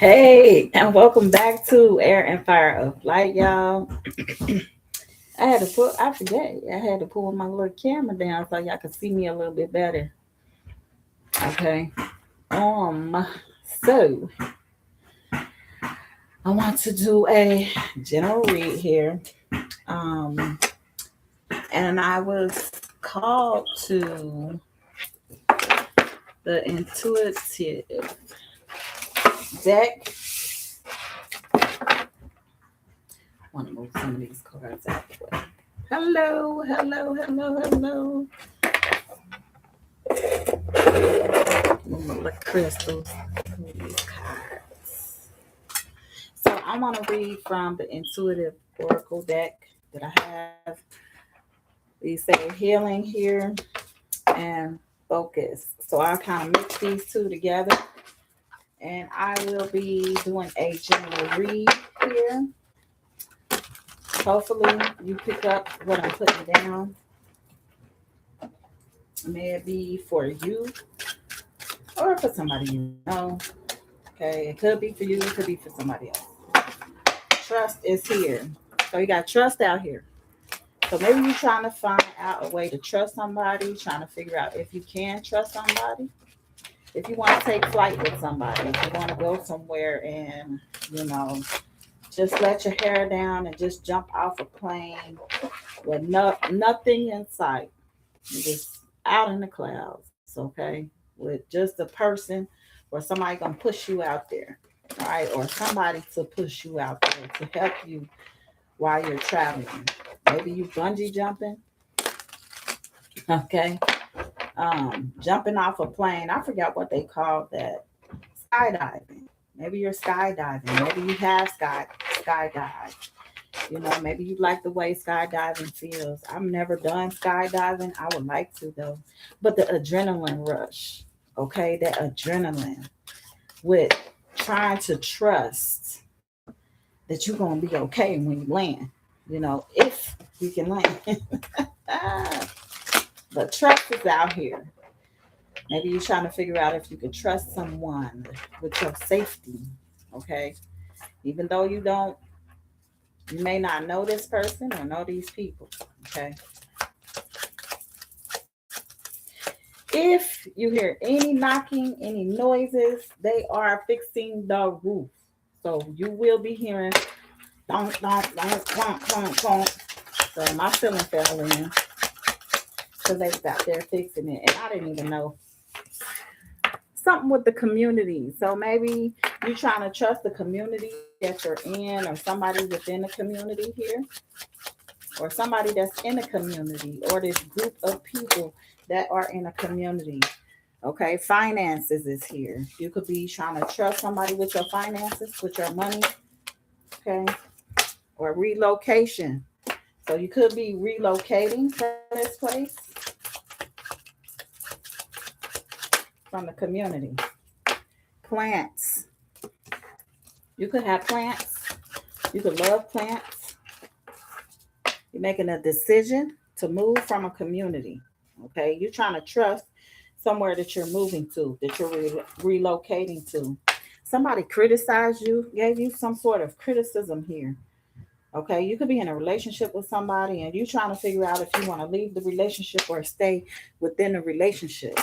Hey, and welcome back to Air and Fire of Light, y'all. I forget, I had to pull my little camera down so y'all could see me a little bit better. Okay. Um, so I want to do a general read here. Um, and I was called to the intuitive deck. I want to move some of these cards out the way. Hello, hello, hello, hello. Look, crystals. These cards. So I want to read from the Intuitive Oracle deck that I have. We say healing here and focus. So I kind of mix these two together, and I will be doing a general read here. Hopefully, you pick up what I'm putting down. May it be for you or for somebody you know. Okay, it could be for you, it could be for somebody else. Trust is here. So you got trust out here. So maybe you're trying to find out a way to trust somebody, trying to figure out if you can trust somebody. If you want to take flight with somebody, if you want to go somewhere and, you know, just let your hair down and just jump off a plane with nothing in sight. You're just out in the clouds, okay? With just a person or somebody gonna push you out there, all right? Or somebody to push you out there to help you while you're traveling. Maybe you bungee jumping, okay? Jumping off a plane. I forgot what they call that. Skydiving. Maybe you're skydiving. Maybe you have skydive. You know, maybe you like the way skydiving feels. I've never done skydiving. I would like to though. But the adrenaline rush, okay, that adrenaline with trying to trust that you're gonna be okay when you land. You know, if you can land. But trust is out here. Maybe you're trying to figure out if you can trust someone with your safety. Okay. Even though you may not know this person or know these people. Okay. If you hear any knocking, any noises, they are fixing the roof. So you will be hearing donk, donk, donk, donk, donk, donk. So my ceiling fell in because they was out there fixing it. And I didn't even know something with the community. So maybe you're trying to trust the community that you're in or somebody within the community here or somebody that's in a community or this group of people that are in a community. Okay, finances is here. You could be trying to trust somebody with your finances, with your money, okay, or relocation. So you could be relocating from this place, from the community. Plants. You could have plants. You could love plants. You're making a decision to move from a community. Okay, you're trying to trust somewhere that you're moving to, that you're relocating to. Somebody criticized you, gave you some sort of criticism here. Okay, you could be in a relationship with somebody and you're trying to figure out if you want to leave the relationship or stay within the relationship.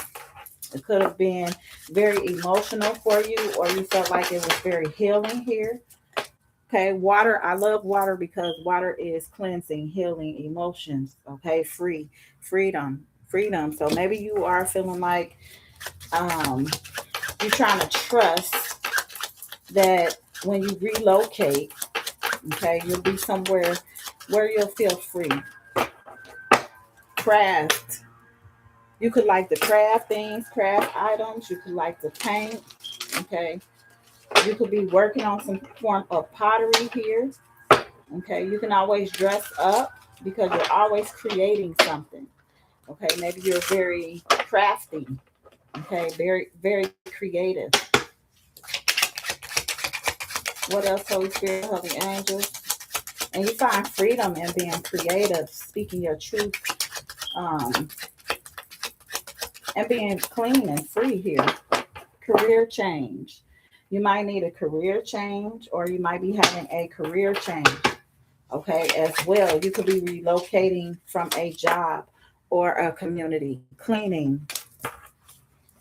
It could have been very emotional for you, or you felt like it was very healing here. Okay, water. I love water because water is cleansing, healing, emotions. Okay, freedom, freedom. So maybe you are feeling like um, you're trying to trust that when you relocate, okay, you'll be somewhere where you'll feel free. Craft. You could like to craft things, craft items. You could like to paint. Okay. You could be working on some form of pottery here. Okay. You can always dress up because you're always creating something. Okay. Maybe you're very crafty. Okay. Very, very creative. What else, Holy Spirit, Holy Angels? And you find freedom in being creative, speaking your truth, um, and being clean and free here. Career change. You might need a career change, or you might be having a career change. Okay, as well. You could be relocating from a job or a community. Cleaning.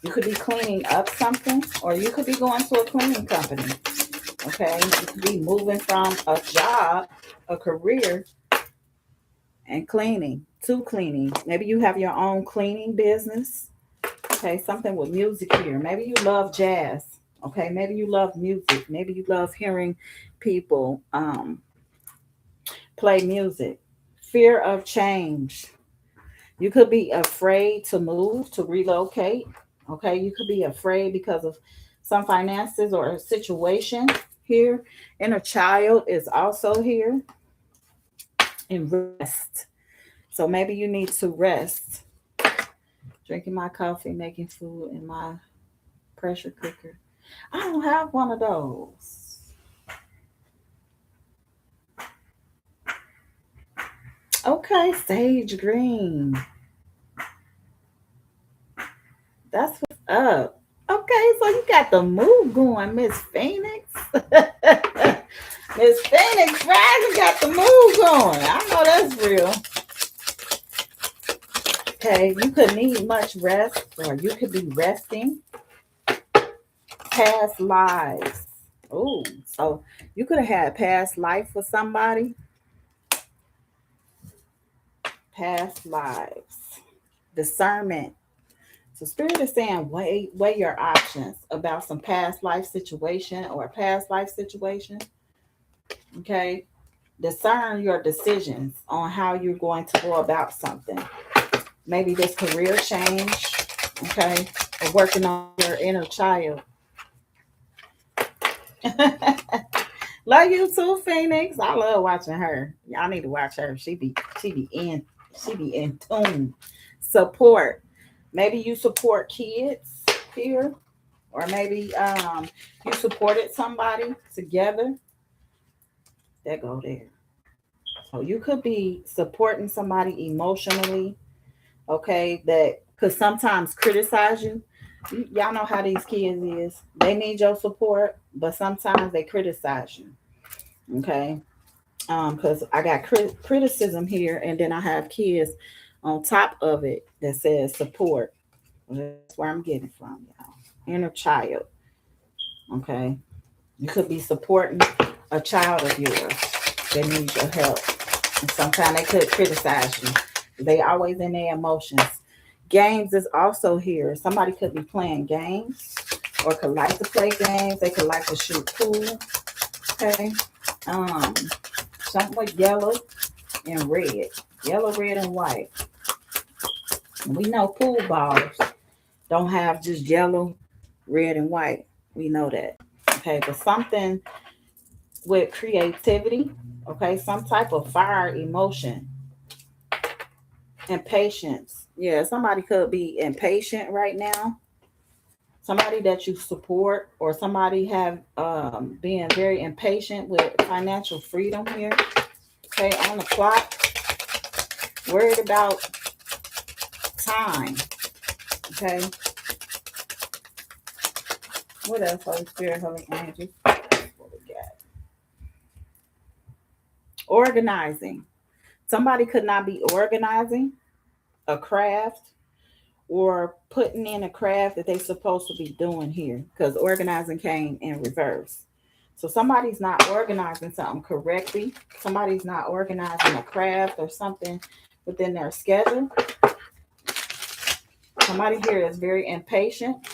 You could be cleaning up something, or you could be going to a cleaning company. Okay, you could be moving from a job, a career, and cleaning to cleaning. Maybe you have your own cleaning business. Okay, something with music here. Maybe you love jazz. Okay, maybe you love music. Maybe you love hearing people play music. Fear of change. You could be afraid to move, to relocate. Okay, you could be afraid because of some finances or a situation here. Inner child is also here. And rest. So maybe you need to rest. Drinking my coffee, making food in my pressure cooker. I don't have one of those. Okay, sage green. That's what's up. Okay, so you got the move going, Miss Phoenix. Miss Phoenix Rising got the move going. I know that's real. Okay, you could need much rest, or you could be resting. Past lives. Oh, so you could have had past life with somebody. Past lives. Discernment. So Spirit is saying weigh your options about some past life situation or a past life situation. Okay. Discern your decisions on how you're going to go about something. Maybe this career change. Okay. Or working on your inner child. Love you too, Phoenix. I love watching her. Y'all need to watch her. She be in tune. Support. Maybe you support kids here, or maybe you supported somebody together. That go there. So you could be supporting somebody emotionally, okay, that could sometimes criticize you. Y'all know how these kids is. They need your support, but sometimes they criticize you. Okay. Because I got criticism here, and then I have kids on top of it that says support. That's where I'm getting from, y'all. Inner child. Okay. You could be supporting a child of yours that needs your help. And sometimes they could criticize you. They always in their emotions. Games is also here. Somebody could be playing games, or could like to play games. They could like to shoot pool. Okay. Um, Something with yellow and red. Yellow, red, and white. We know pool balls don't have just yellow, red, and white. We know that. Okay, but something with creativity, okay, some type of fire emotion and patience. Yeah, somebody could be impatient right now. Somebody that you support, or somebody have being very impatient with financial freedom here. Okay, on the clock, worried about time. Okay, what else? Holy Spirit, Holy Angels. What we got? Organizing. Somebody could not be organizing a craft, or putting in a craft that they're supposed to be doing here, because organizing came in reverse. So somebody's not organizing something correctly. Somebody's not organizing a craft or something within their schedule. Somebody here is very impatient.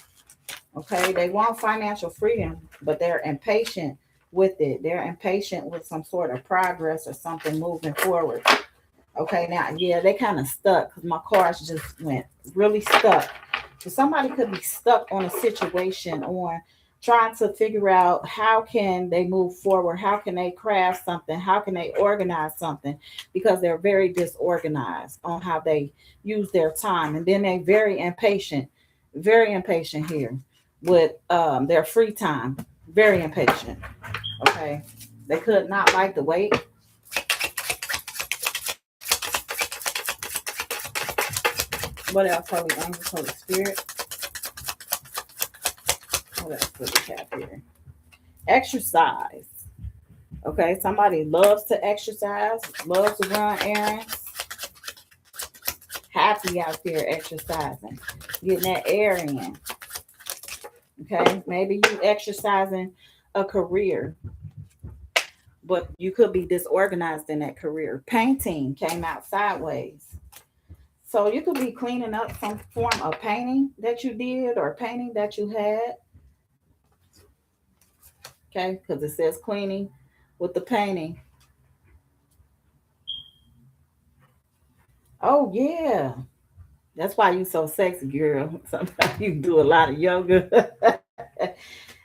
Okay, they want financial freedom, but they're impatient with it. They're impatient with some sort of progress or something moving forward. Okay, now, yeah, they kind of stuck because my cards just went really stuck. So somebody could be stuck on a situation, on trying to figure out how can they move forward, how can they craft something, how can they organize something, because they're very disorganized on how they use their time. And then they very impatient here with their free time, very impatient. Okay, they could not like to wait. What else? Holy angels, Holy Spirit. What else do we have here? Exercise. Okay, somebody loves to exercise, loves to run errands, happy out there exercising, getting that air in. Okay, maybe you exercising a career, but you could be disorganized in that career. Painting came out sideways. So you could be cleaning up some form of painting that you did or painting that you had. Okay, because it says cleaning with the painting. Oh yeah. That's why you so sexy, girl. Sometimes you do a lot of yoga.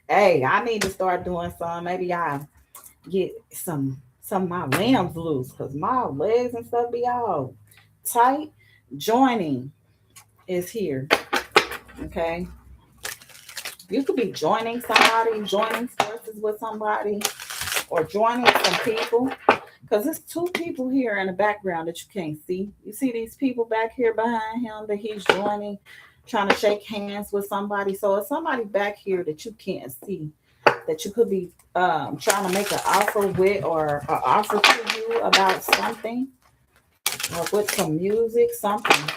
Hey, I need to start doing some. Maybe I get some of my limbs loose because my legs and stuff be all tight. Joining is here. Okay. You could be joining somebody, joining forces with somebody, or joining some people. Because there's two people here in the background that you can't see. You see these people back here behind him that he's joining, trying to shake hands with somebody. So it's somebody back here that you can't see, that you could be trying to make an offer with or an offer to you about something, or with some music, something.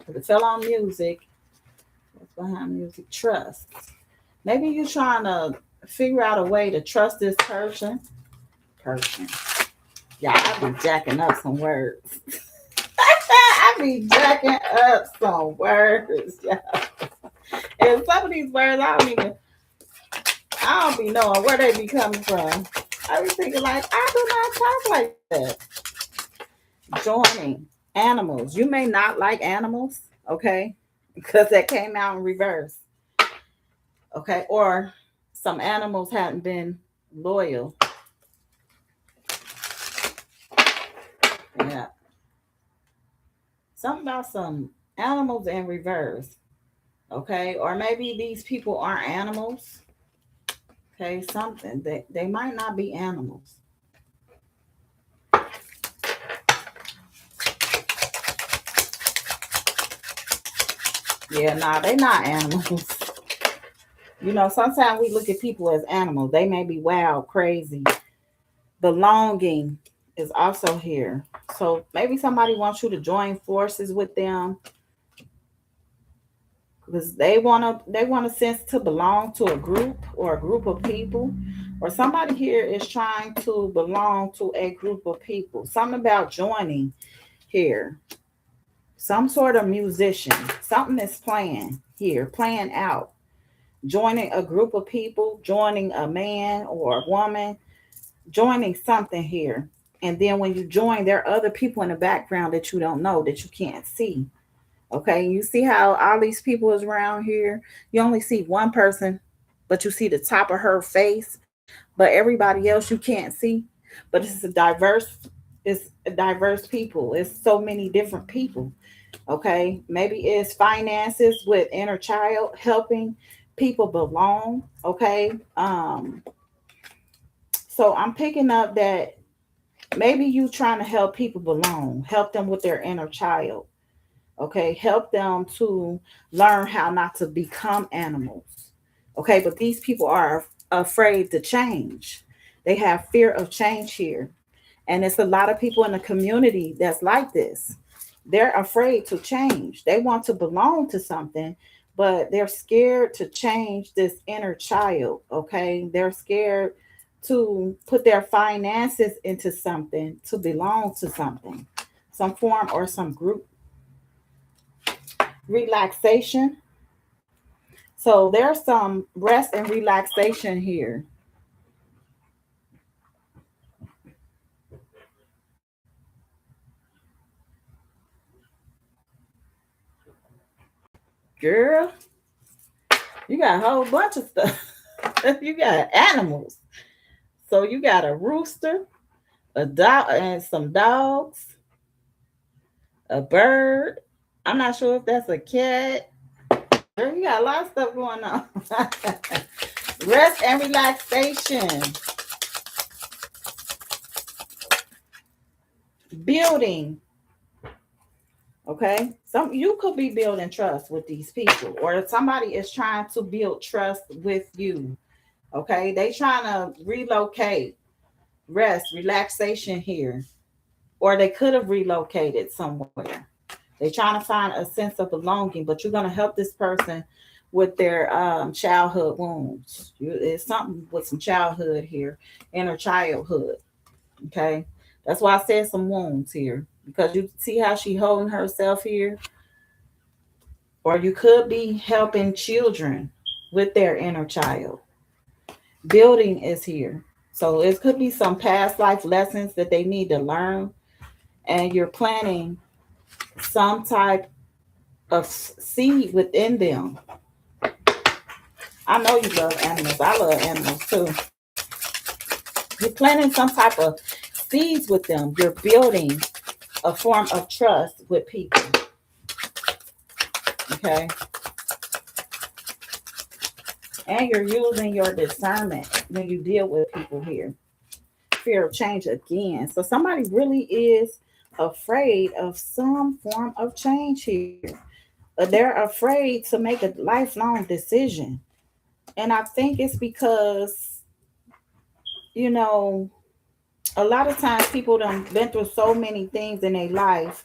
If it fell on music, what's behind music? Trust. Maybe you're trying to figure out a way to trust this person. Yeah, I be jacking up some words. I be jacking up some words. Yeah. And some of these words I don't be knowing where they be coming from. I be thinking like I do not talk like that. Joining animals. You may not like animals, okay? Because that came out in reverse. Okay. Or some animals hadn't been loyal. Yeah. Something about some animals in reverse. Okay. Or maybe these people aren't animals. Okay. Something that they might not be animals. Yeah, nah, they not animals. You know, sometimes we look at people as animals. They may be wild, crazy. Belonging is also here. So maybe somebody wants you to join forces with them because they want a sense to belong to a group or a group of people, or somebody here is trying to belong to a group of people. Something about joining here. Some sort of musician. Something is playing here, playing out. Joining a group of people, joining a man or a woman, joining something here. And then when you join, there are other people in the background that you don't know, that you can't see. Okay, you see how all these people is around here? You only see one person, but you see the top of her face, but everybody else you can't see. But it's a diverse people. It's so many different people. Okay, maybe it's finances with inner child, helping people belong. Okay, so I'm picking up that maybe you trying to help people belong, help them with their inner child. Okay, help them to learn how not to become animals. Okay, but these people are afraid to change. They have fear of change here. And it's a lot of people in the community that's like this. They're afraid to change. They want to belong to something, but they're scared to change this inner child. Okay, they're scared to put their finances into something, to belong to something, some form or some group. Relaxation. So there's some rest and relaxation here. Girl, you got a whole bunch of stuff. You got animals. So you got a rooster, a dog, and some dogs, a bird. I'm not sure if that's a cat. Girl, you got a lot of stuff going on. Rest and relaxation. Building. Okay. Some you could be building trust with these people, or somebody is trying to build trust with you. Okay, they trying to relocate, rest, relaxation here, or they could have relocated somewhere. They trying to find a sense of belonging, but you're gonna help this person with their childhood wounds. It's something with some childhood here, inner childhood. Okay, that's why I said some wounds here, because you see how she holding herself here, or you could be helping children with their inner child. Building is here, so it could be some past life lessons that they need to learn, and you're planting some type of seed within them. I know you love animals. I love animals too. You're planting some type of seeds with them. You're building a form of trust with people. Okay. And you're using your discernment when you deal with people here. Fear of change again. So somebody really is afraid of some form of change here. They're afraid to make a lifelong decision. And I think it's because, you know, a lot of times people done been through so many things in their life,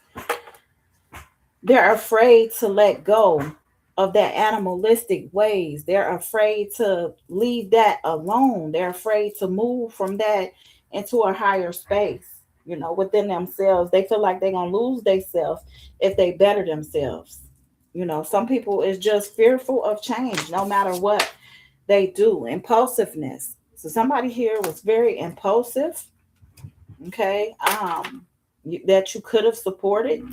they're afraid to let go of that animalistic ways. They're afraid to leave that alone. They're afraid to move from that into a higher space, within themselves. They feel like they're going to lose themselves if they better themselves. Some people is just fearful of change no matter what they do. Impulsiveness. So somebody here was very impulsive, okay, that you could have supported.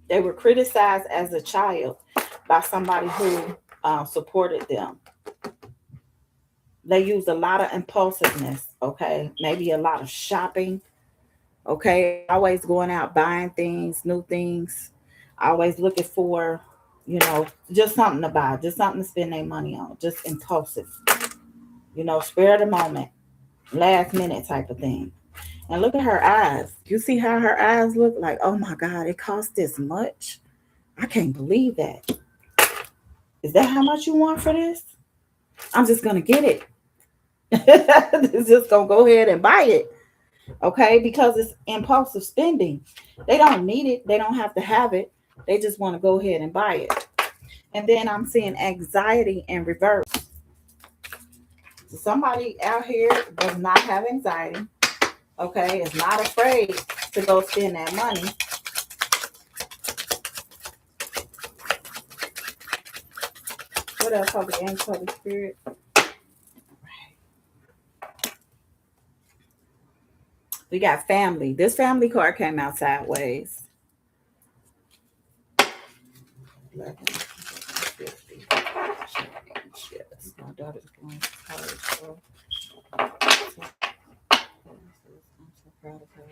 They were criticized as a child by somebody who supported them. They used a lot of impulsiveness, okay? Maybe a lot of shopping, okay? Always going out buying things, new things, always looking for, just something to buy, just something to spend their money on, just impulsive, spare the moment, last minute type of thing. And look at her eyes. You see how her eyes look like, oh my God, it cost this much? I can't believe that. Is that how much you want for this? I'm just going to get it. It's just going to go ahead and buy it. Okay? Because it's impulsive spending. They don't need it. They don't have to have it. They just want to go ahead and buy it. And then I'm seeing anxiety in reverse. So somebody out here does not have anxiety. Okay? Is not afraid to go spend that money. What else? Holy Angel, Holy Spirit. We got family. This family card came out sideways. 11, 50. Yes, my daughter's going to college. So. I'm so proud of her.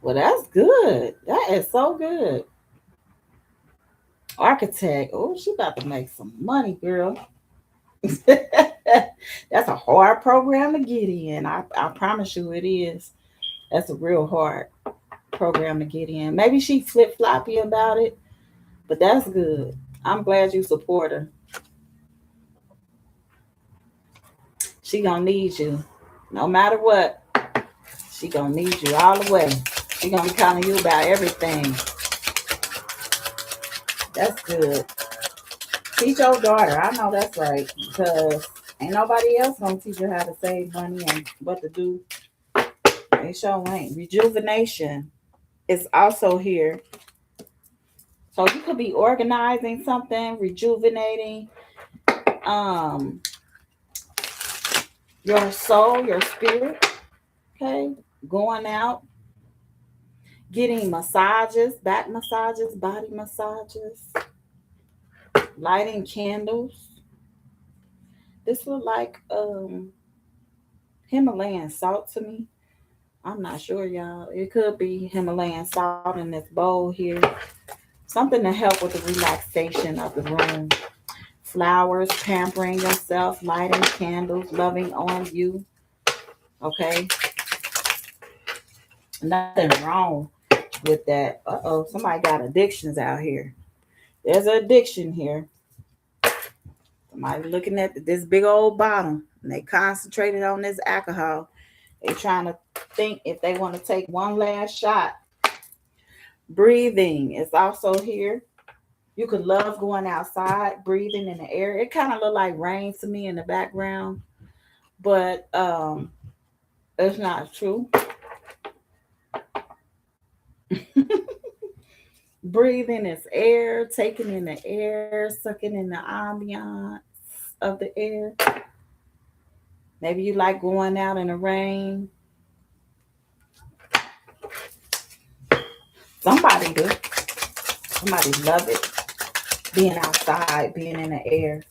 Well, that's good. That is so good. Architect. Oh, she about to make some money, girl. That's a hard program to get in. I promise you it is. That's a real hard program to get in. Maybe she flip floppy about it, but that's good. I'm glad you support her. She gonna need you, no matter what. She gonna need you all the way. She gonna be calling you about everything. That's good. Teach your daughter. I know that's right, because ain't nobody else gonna teach her how to save money and what to do. They sure ain't. Rejuvenation is also here. So you could be organizing something, rejuvenating um your soul, your spirit, okay? Going out, getting massages, back massages, body massages, lighting candles. This look like Himalayan salt to me. I'm not sure, y'all. It could be Himalayan salt in this bowl here. Something to help with the relaxation of the room. Flowers, pampering yourself, lighting candles, loving on you. Okay? Nothing wrong with that. Uh-oh, somebody got addictions out here. There's an addiction here. Somebody looking at this big old bottle and they concentrated on this alcohol. They trying to think if they want to take one last shot. Breathing is also here. You could love going outside, breathing in the air. It kind of look like rain to me in the background, but it's not true. Breathing is air, taking in the air, sucking in the ambiance of the air. Maybe you like going out in the rain. Somebody do. Somebody love it. Being outside, being in the air.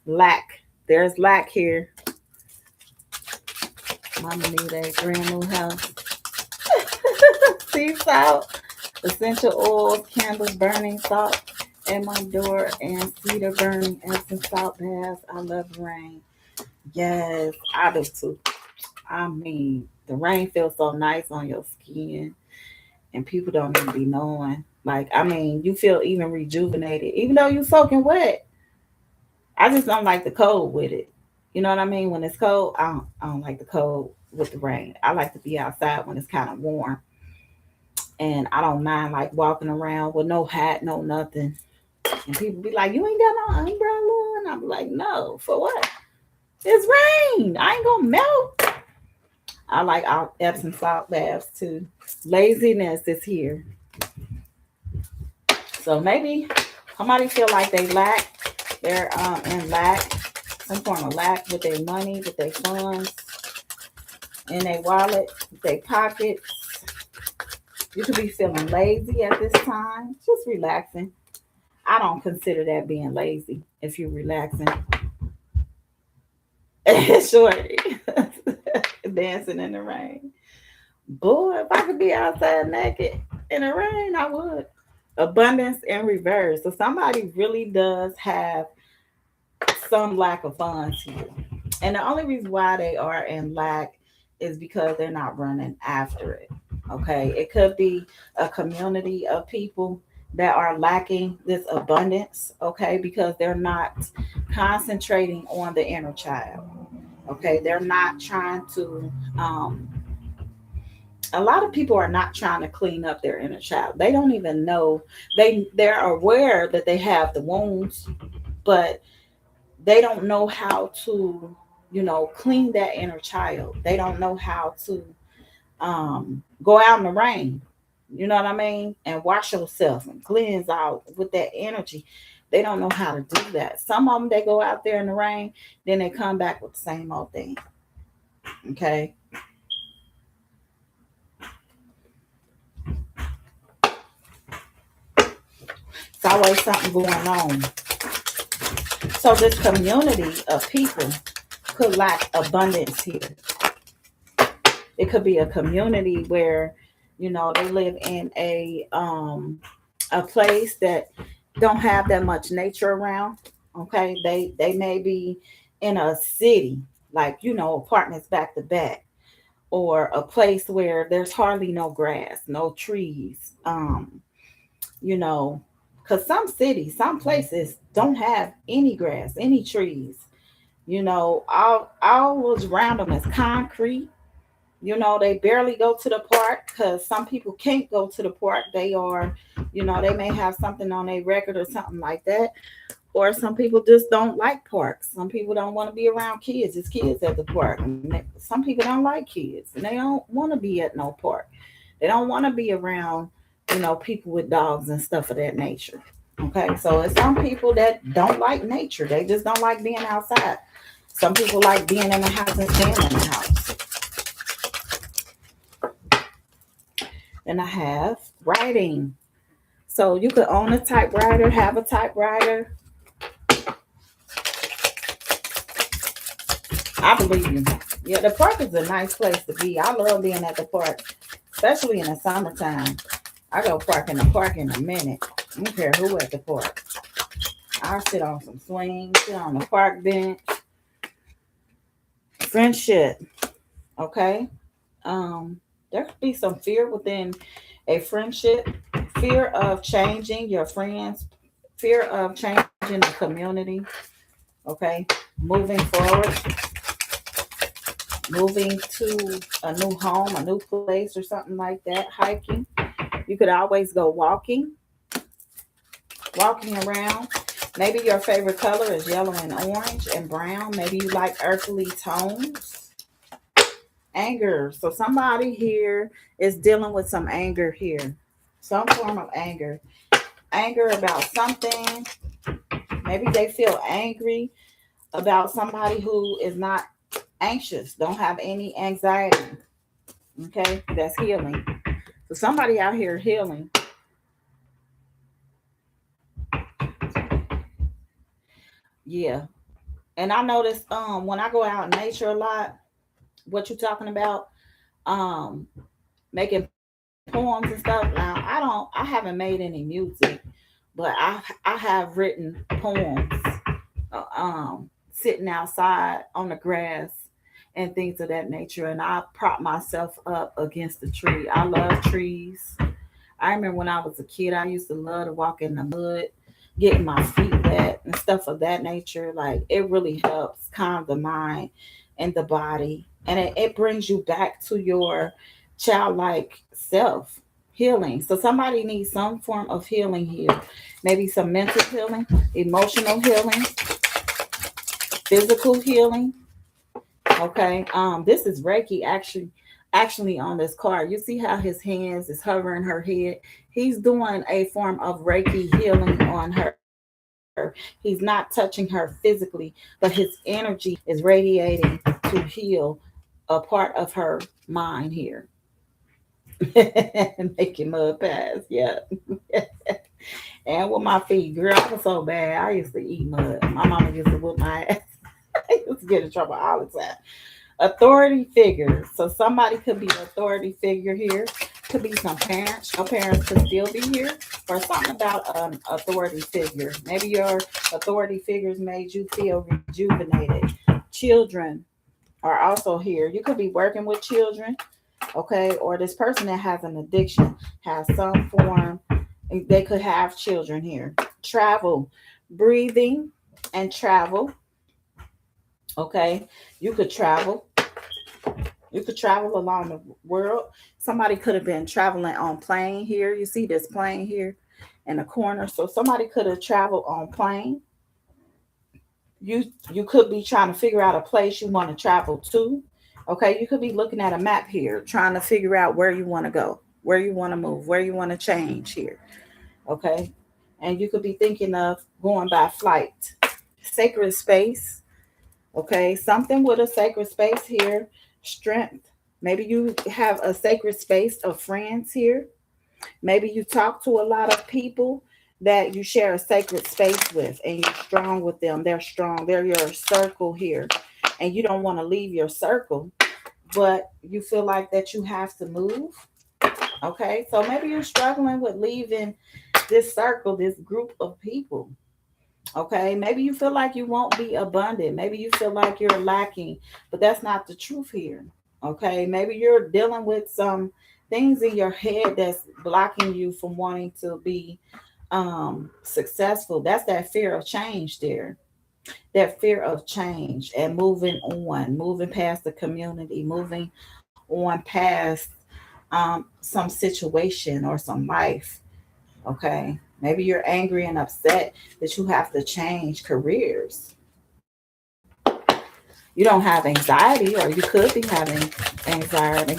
Lack. There's lack here. Mama need a brand new house. Sea salt, essential oils, candles, burning salt at my door, and cedar burning Epsom salt baths. I love rain. Yes, I do too. I mean, the rain feels so nice on your skin, and people don't even be knowing. Like, I mean, you feel even rejuvenated, even though you're soaking wet. I just don't like the cold with it. You know what I mean? When it's cold, I don't like the cold with the rain. I like to be outside when it's kind of warm. And I don't mind like walking around with no hat, no nothing. And people be like, "You ain't got no umbrella," and I'm like, "No, for what? It's rain. I ain't gonna melt." I like our Epsom salt baths too. Laziness is here, so maybe somebody feel like they lack. They're in lack, some form of lack with their money, with their funds, in their wallet, their pockets. You could be feeling lazy at this time, just relaxing. I don't consider that being lazy if you're relaxing. Shorty. Dancing in the rain. Boy, if I could be outside naked in the rain, I would. Abundance in reverse. So somebody really does have some lack of funds here. And the only reason why they are in lack is because they're not running after it. Okay. It could be a community of people that are lacking this abundance. Okay. Because they're not concentrating on the inner child. Okay. They're not trying to, a lot of people are not trying to clean up their inner child. They don't even know, they're aware that they have the wounds, but they don't know how to, clean that inner child. They don't know how to go out in the rain, you know what I mean, and wash yourself and cleanse out with that energy. They don't know how to do that. Some of them, they go out there in the rain, then they come back with the same old thing. Okay. It's always something going on. So this community of people could lack abundance here. It could be a community where, they live in a place that don't have that much nature around. Okay. They may be in a city, like, apartments back to back, or a place where there's hardly no grass, no trees. You know, because some cities, some places don't have any grass, any trees. All was around them is concrete. They barely go to the park because some people can't go to the park. They are, they may have something on their record or something like that. Or some people just don't like parks. Some people don't want to be around kids. It's kids at the park. Some people don't like kids and they don't want to be at no park. They don't want to be around, people with dogs and stuff of that nature. Okay, so it's some people that don't like nature. They just don't like being outside. Some people like being in the house and staying in the house. Then I have writing. So you could own a typewriter, have a typewriter. I believe you. Yeah, the park is a nice place to be. I love being at the park, especially in the summertime. I go park in the park in a minute. I don't care who at the park. I'll sit on some swings, sit on the park bench. Friendship. Okay. There could be some fear within a friendship, fear of changing your friends, fear of changing the community. Okay, moving forward, moving to a new home, a new place, or something like that. Hiking. You could always go walking around. Maybe your favorite color is yellow and orange and brown. Maybe you like earthly tones. Anger. So somebody here is dealing with some anger here. Some form of anger. Anger about something. Maybe they feel angry about somebody who is not anxious, don't have any anxiety. Okay, that's healing. So somebody out here healing. Yeah. And I notice when I go out in nature a lot, what you talking about, um making poems and stuff. Now I haven't made any music, but I have written poems sitting outside on the grass and things of that nature. And I prop myself up against the tree. I love trees. I remember when I was a kid, I used to love to walk in the mud, getting my feet wet and stuff of that nature. Like it really helps calm the mind and the body. And it brings you back to your childlike self. Healing. So somebody needs some form of healing here. Maybe some mental healing, emotional healing, physical healing. Okay. This is Reiki actually on this card. You see how his hands is hovering her head. He's doing a form of Reiki healing on her. He's not touching her physically, but his energy is radiating to heal a part of her mind here. Making mud pies, yeah. And with my feet, girl, I was so bad. I used to eat mud. My mama used to whip my ass. I used to get in trouble all the time. Authority figure. So somebody could be an authority figure here. Could be some parents. Your parents could still be here. Or something about an authority figure. Maybe your authority figures made you feel rejuvenated. Children are also here. You could be working with children, okay? Or this person that has an addiction has some form, they could have children here. Travel, breathing and travel, okay? You could travel. You could travel along the world. Somebody could have been traveling on plane here. You see this plane here in the corner. So somebody could have traveled on plane. You could be trying to figure out a place you want to travel to. Okay, you could be looking at a map here, trying to figure out where you want to go, where you want to move, where you want to change here. Okay, and you could be thinking of going by flight. Sacred space. Okay, something with a sacred space here. Strength. Maybe you have a sacred space of friends here. Maybe you talk to a lot of people that you share a sacred space with and you're strong with them. They're strong. They're your circle here. And you don't want to leave your circle, but you feel like that you have to move. Okay. So maybe you're struggling with leaving this circle, this group of people. Okay. Maybe you feel like you won't be abundant. Maybe you feel like you're lacking, but that's not the truth here. Okay. Maybe you're dealing with some things in your head that's blocking you from wanting to be successful. That's that fear of change there. That fear of change and moving past the community, moving on past some situation or some life. Okay. Maybe you're angry and upset that you have to change careers. You don't have anxiety, or you could be having anxiety.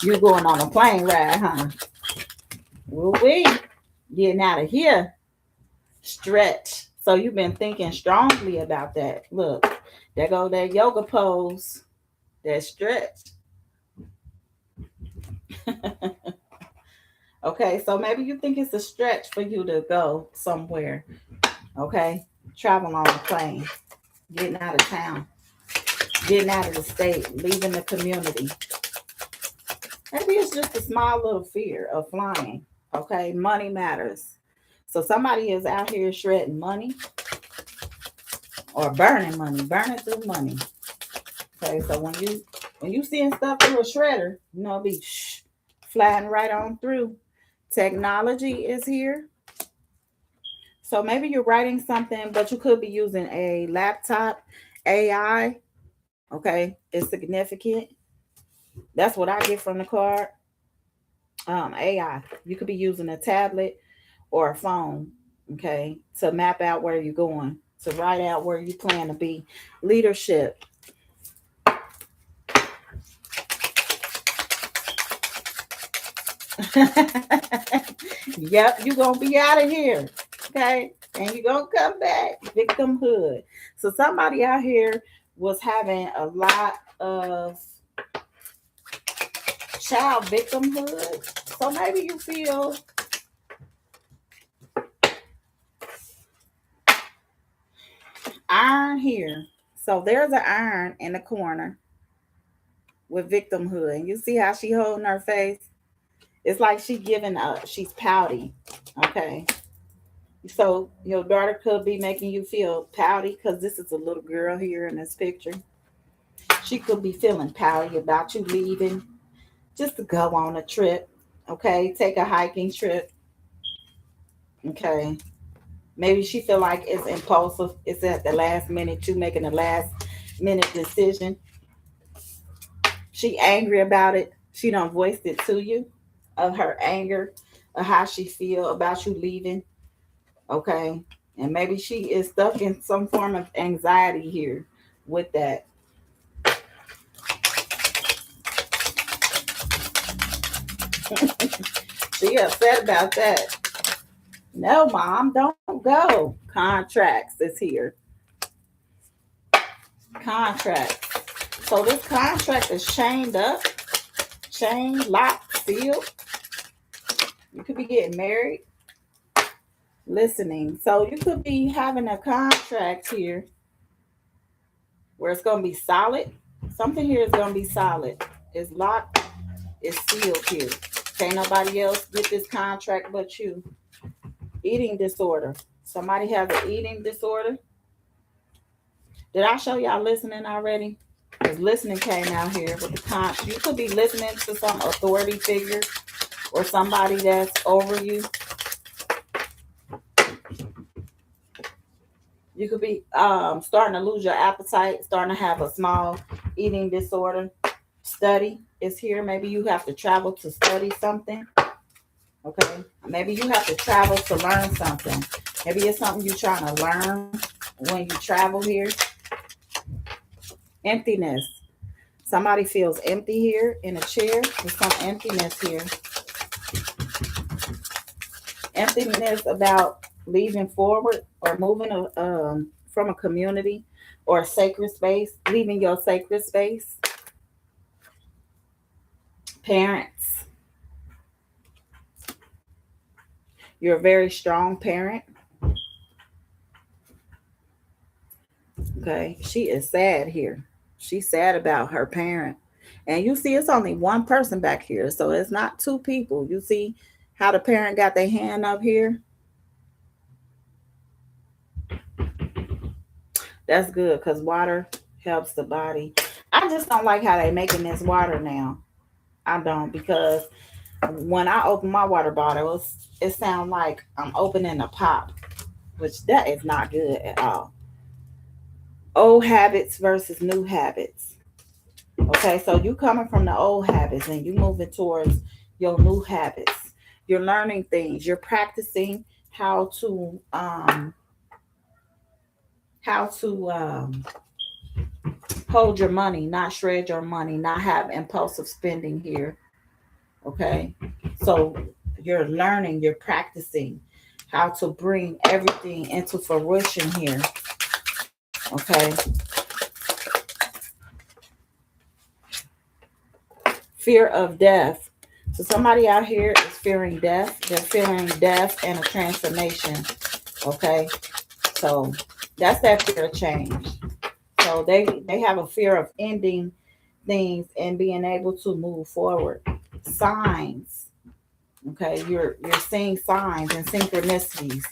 You going on a plane ride, huh? Will we getting out of here? Stretch. So you've been thinking strongly about that. Look, there go that yoga pose, that stretch. Okay, so maybe you think it's a stretch for you to go somewhere. Okay, travel on a plane, getting out of town, getting out of the state, leaving the community. Maybe it's just a small little fear of flying. Okay, money matters. So somebody is out here shredding money or burning through money. Okay, so When you seeing stuff through a shredder, be flying right on through. Technology is here. So maybe you're writing something, but you could be using a laptop. AI, okay, is significant. That's what I get from the card. AI. You could be using a tablet or a phone, okay, to map out where you're going, to write out where you plan to be. Leadership. Yep, you're gonna be out of here. Okay. And you're gonna come back. Victimhood. So somebody out here was having a lot of child victimhood. So maybe you feel iron here. So there's an iron in the corner with victimhood. And you see how she holding her face? It's like she giving up. She's pouty. Okay. So your daughter could be making you feel pouty because this is a little girl here in this picture. She could be feeling pouty about you leaving just to go on a trip. Okay. Take a hiking trip. Okay. Maybe she feel like it's impulsive. It's at the last minute. You making the last minute decision. She angry about it. She don't voice it to you of her anger, of how she feel about you leaving. Okay. And maybe she is stuck in some form of anxiety here with that. She upset about that. No, mom, don't go. Contracts is here. Contracts. So this contract is chained up, chained, locked, sealed. You could be getting married. Listening. So you could be having a contract here where it's going to be solid. Something here is going to be solid. It's locked. It's sealed here. Can't nobody else get this contract but you. Eating disorder. Somebody has an eating disorder. Did I show y'all listening already? Because listening came out here with the contract. You could be listening to some authority figure or somebody that's over you. You could be starting to lose your appetite, starting to have a small eating disorder. Study is here. Maybe you have to travel to study something. Okay. Maybe you have to travel to learn something. Maybe it's something you're trying to learn when you travel here. Emptiness. Somebody feels empty here in a chair. There's some emptiness here. Emptiness about leaving forward or moving from a community or a sacred space, leaving your sacred space. Parents. You're a very strong parent. Okay. She is sad here. She's sad about her parent. And you see, it's only one person back here. So it's not two people. You see how the parent got their hand up here? That's good because water helps the body. I just don't like how they making this water now. I don't, because when I open my water bottle, it sounds like I'm opening a pop, which that is not good at all. Old habits versus new habits. Okay, so you coming from the old habits and you moving towards your new habits. You're learning things. You're practicing how to hold your money, not shred your money, not have impulsive spending here. Okay, so you're learning, you're practicing how to bring everything into fruition here. Okay. Fear of death. So somebody out here is fearing death. They're fearing death and a transformation. Okay. So that's that fear of change. So they have a fear of ending things and being able to move forward. Signs. Okay, you're seeing signs and synchronicities.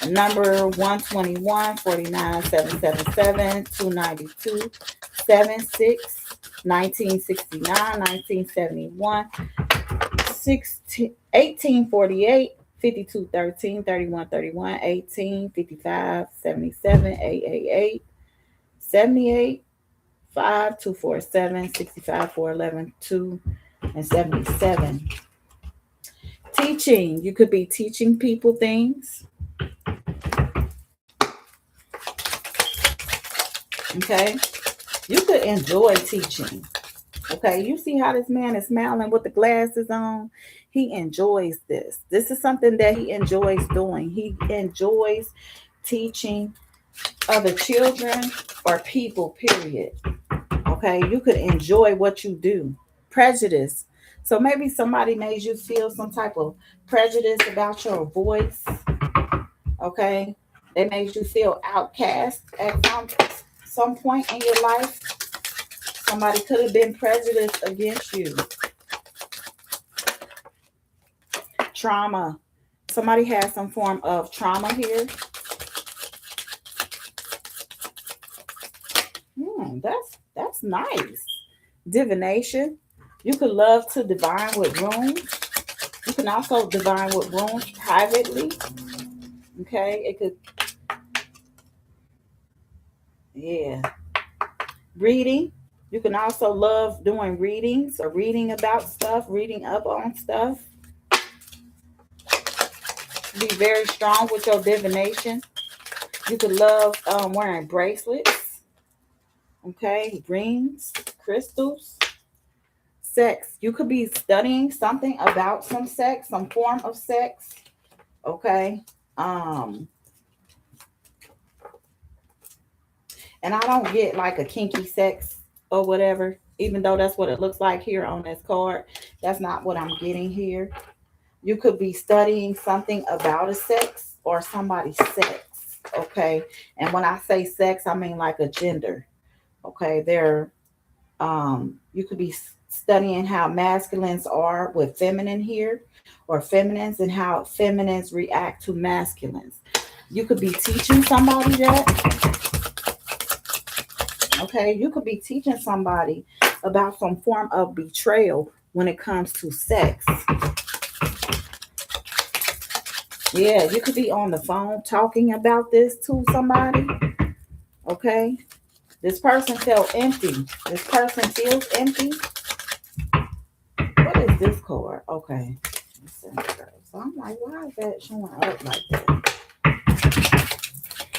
Number 121, 49, 777, 292, 76. 1969, 1971, 1848, 5213, 3131, 18, 55, 77, 888, 78, 5, 247, 65, 411, 2, and 77. Teaching. You could be teaching people things. Okay. You could enjoy teaching. Okay. You see how this man is smiling with the glasses on? He enjoys this. This is something that he enjoys doing. He enjoys teaching other children or people, period. Okay. You could enjoy what you do. Prejudice. So maybe somebody made you feel some type of prejudice about your voice. Okay. They made you feel outcast at some point in your life. Somebody could have been prejudiced against you. Trauma. Somebody has some form of trauma here. That's nice. Divination. You could love to divine with runes. You can also divine with runes privately. Okay, it could, yeah. Reading. You can also love doing readings or reading about stuff, reading up on stuff. Be very strong with your divination. You could love wearing bracelets, okay, rings, crystals, sex. You could be studying something about some sex, some form of sex, okay. Um, and I don't get like a kinky sex or whatever, even though that's what it looks like here on this card. That's not what I'm getting here. You could be studying something about a sex or somebody's sex, okay? And when I say sex, I mean like a gender, okay? You could be studying how masculines are with feminine here, or feminines and how feminines react to masculines. You could be teaching somebody that, okay? You could be teaching somebody about some form of betrayal when it comes to sex. Yeah, you could be on the phone talking about this to somebody. Okay. This person felt empty. This person feels empty. What is this card? Okay. So I'm like, why is that showing up like that?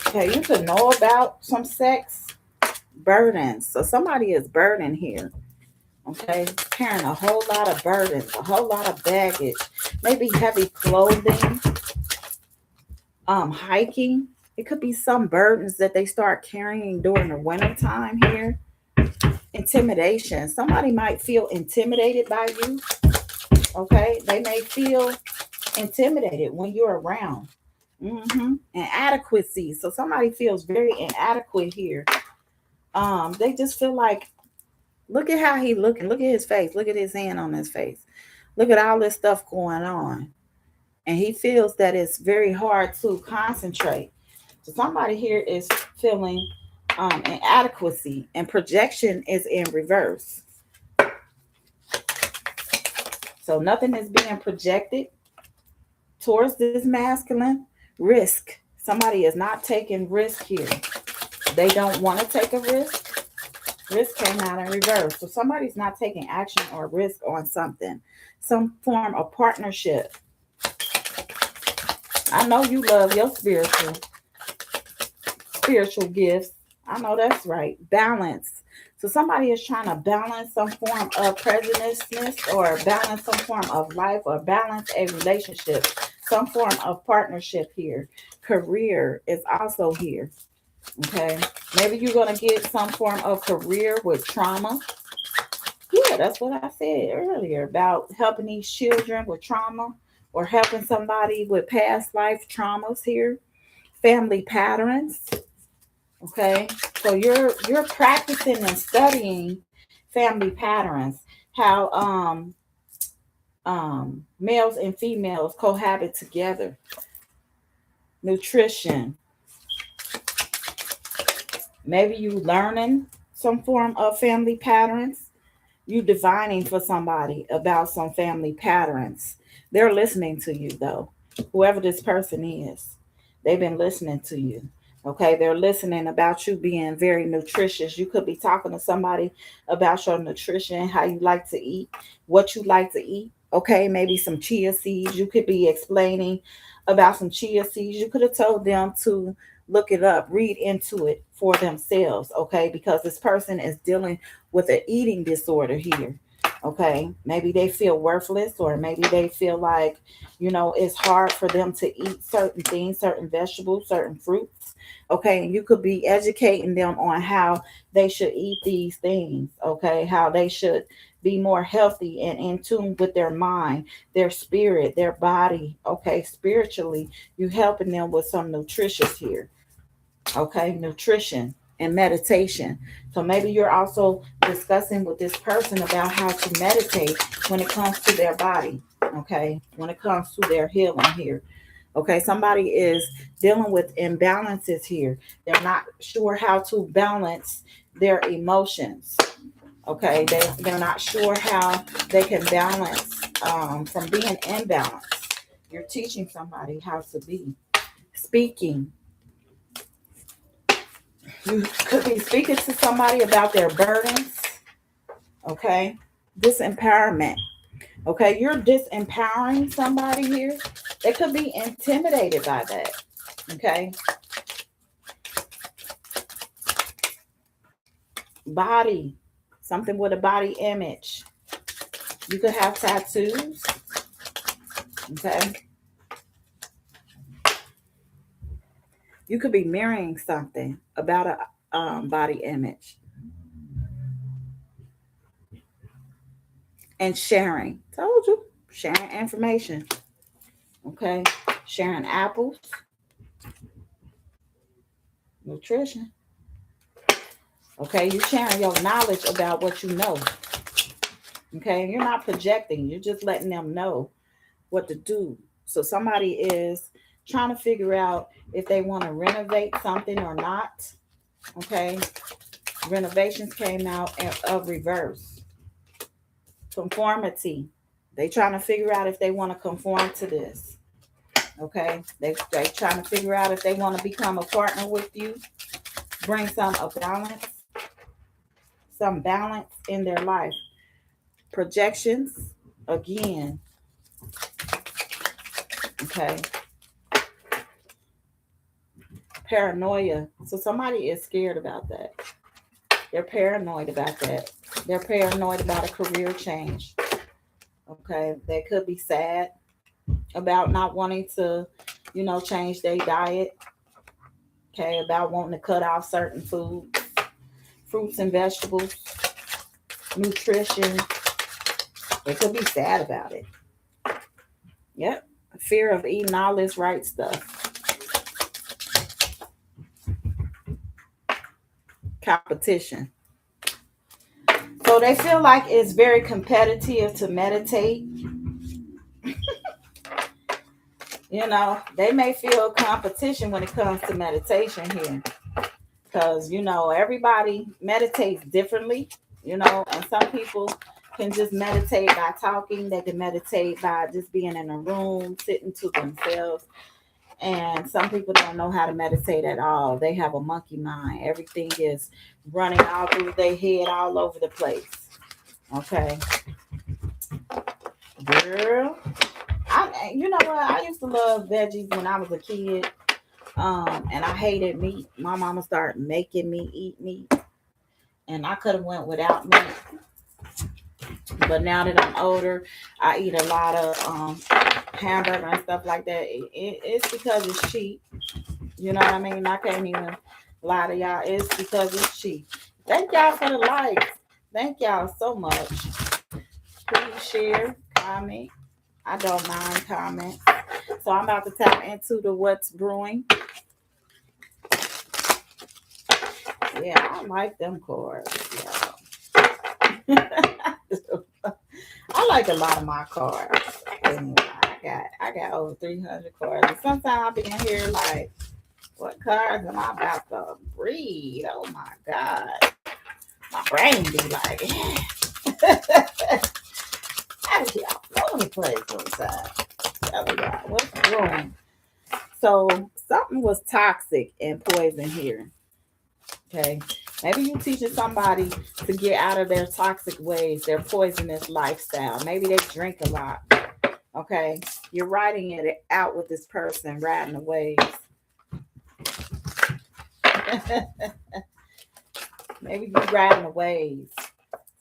Okay, you could know about some sex burdens. So somebody is burdened here. Okay, carrying a whole lot of burdens, a whole lot of baggage, maybe heavy clothing, hiking. It could be some burdens that they start carrying during the winter time here. Intimidation. Somebody might feel intimidated by you. Okay. They may feel intimidated when you're around. Inadequacy. So somebody feels very inadequate here. They just feel like, look at how he looking. Look at his face. Look at his hand on his face. Look at all this stuff going on. And he feels that it's very hard to concentrate. So somebody here is feeling inadequacy, and projection is in reverse. So nothing is being projected towards this masculine. Risk. Somebody is not taking risk here. They don't want to take a risk. Risk came out in reverse. So somebody's not taking action or risk on something. Some form of partnership. I know you love your spiritual gifts. I know that's right. Balance. So somebody is trying to balance some form of prejudiceness, or balance some form of life, or balance a relationship, some form of partnership here. Career is also here. Okay. Maybe you're going to get some form of career with trauma. Yeah, that's what I said earlier about helping these children with trauma, or helping somebody with past life traumas here. Family patterns. Okay, so you're practicing and studying family patterns, how males and females cohabit together. Nutrition. Maybe you learning some form of family patterns. You divining for somebody about some family patterns. They're listening to you though. Whoever this person is, they've been listening to you. Okay, they're listening about you being very nutritious. You could be talking to somebody about your nutrition, how you like to eat, what you like to eat. Okay, maybe some chia seeds. You could be explaining about some chia seeds. You could have told them to look it up, read into it for themselves. Okay, because this person is dealing with an eating disorder here. Okay, maybe they feel worthless, or maybe they feel like, it's hard for them to eat certain things, certain vegetables, certain fruits. Okay, and you could be educating them on how they should eat these things. Okay, how they should be more healthy and in tune with their mind, their spirit, their body. Okay, spiritually, you helping them with some nutritious here. Okay, nutrition and meditation. So maybe you're also discussing with this person about how to meditate when it comes to their body. Okay, when it comes to their healing here. Okay, somebody is dealing with imbalances here. They're not sure how to balance their emotions. Okay, they're not sure how they can balance from being imbalanced. You're teaching somebody how to be speaking. You could be speaking to somebody about their burdens. Okay, disempowerment. Okay, you're disempowering somebody here. They could be intimidated by that. Okay, body, something with a body image. You could have tattoos. Okay, you could be mirroring something about a body image and sharing. Told you, sharing information. Okay, sharing apples, nutrition. Okay, you're sharing your knowledge about what you know. Okay, you're not projecting, you're just letting them know what to do. So somebody is trying to figure out if they want to renovate something or not. Okay, renovations came out of reverse. Conformity. They trying to figure out if they want to conform to this. Okay, they trying to figure out if they want to become a partner with you, bring some balance in their life. Projections, again. Okay, paranoia. So somebody is scared about that. They're paranoid about that. They're paranoid about a career change. Okay, they could be sad about not wanting to, change their diet. Okay, about wanting to cut off certain foods, fruits and vegetables, nutrition. They could be sad about it. Yep, fear of eating all this right stuff. Competition. So they feel like it's very competitive to meditate. They may feel competition when it comes to meditation here, because everybody meditates differently. And some people can just meditate by talking. They can meditate by just being in a room, sitting to themselves. And some people don't know how to meditate at all. They have a monkey mind. Everything is running all through their head, all over the place. Okay, girl. You know what? I used to love veggies when I was a kid. And I hated meat. My mama started making me eat meat, and I could have went without meat. But now that I'm older, I eat a lot of hamburger and stuff like that. It's because it's cheap. You know what I mean? I can't even lie to y'all. It's because it's cheap. Thank y'all for the likes. Thank y'all so much. Please share, comment. I don't mind comments. So I'm about to tap into the what's brewing. Yeah, I like them cards. Yeah. I like a lot of my cards. Anyway, I got over 300 cards. And sometimes I'll be in here like, what cards am I about to read? Oh my God. brain be like, how did y'all all over the place sometimes? Tell me y'all, what's wrong? So something was toxic and poison here. Okay. Maybe you teaching somebody to get out of their toxic ways, their poisonous lifestyle. Maybe they drink a lot. Okay. You're writing it out with this person, riding the waves. Maybe you riding the waves.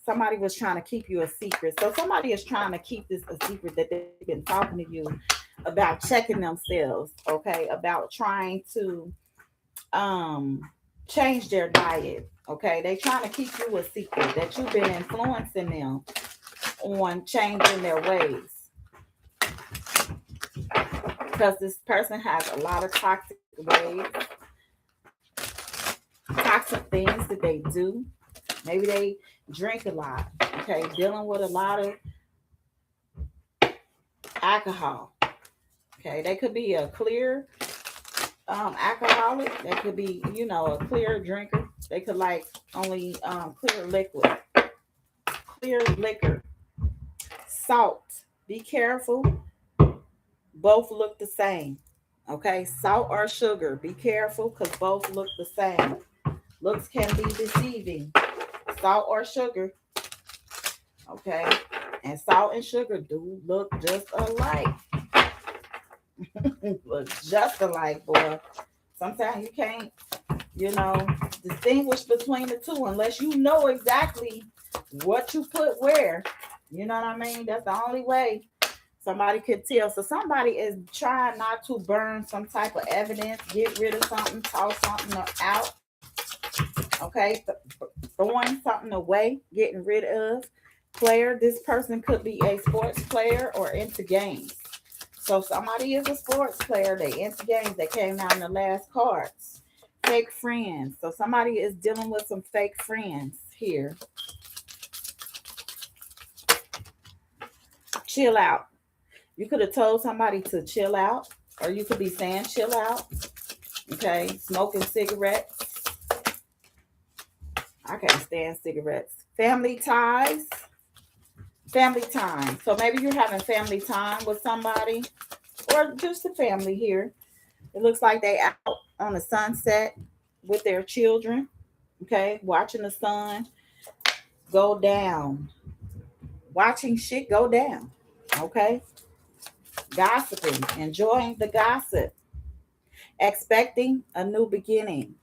Somebody was trying to keep you a secret. So somebody is trying to keep this a secret that they've been talking to you about checking themselves, okay? About trying to change their diet. Okay, they trying to keep you a secret that you've been influencing them on changing their ways because this person has a lot of toxic ways, toxic things that they do. Maybe they drink a lot. Okay, dealing with a lot of alcohol. Okay, they could be a clear alcoholic. They could be, a clear drinker. They could like only clear liquid, clear liquor. Salt. Be careful. Both look the same. Okay, salt or sugar. Be careful because both look the same. Looks can be deceiving. Salt or sugar. Okay, and salt and sugar do look just alike. Look just alike, boy. Sometimes you can't, you know, distinguish between the two unless you know exactly what you put where. You know what I mean? That's the only way somebody could tell. So somebody is trying not to burn some type of evidence, get rid of something, toss something out. Okay, throwing something away, getting rid of. Player, this person could be a sports player or into games. So somebody is a sports player, they into games, they came out in the last cards. Fake friends. So somebody is dealing with some fake friends here. Chill out. You could have told somebody to chill out, or you could be saying chill out. Okay, smoking cigarettes. I can't stand cigarettes. Family ties. Family time. So maybe you're having family time with somebody, or just the family here. It looks like they out on the sunset with their children. Okay, watching the sun go down, watching shit go down. Okay, gossiping, enjoying the gossip, expecting a new beginning.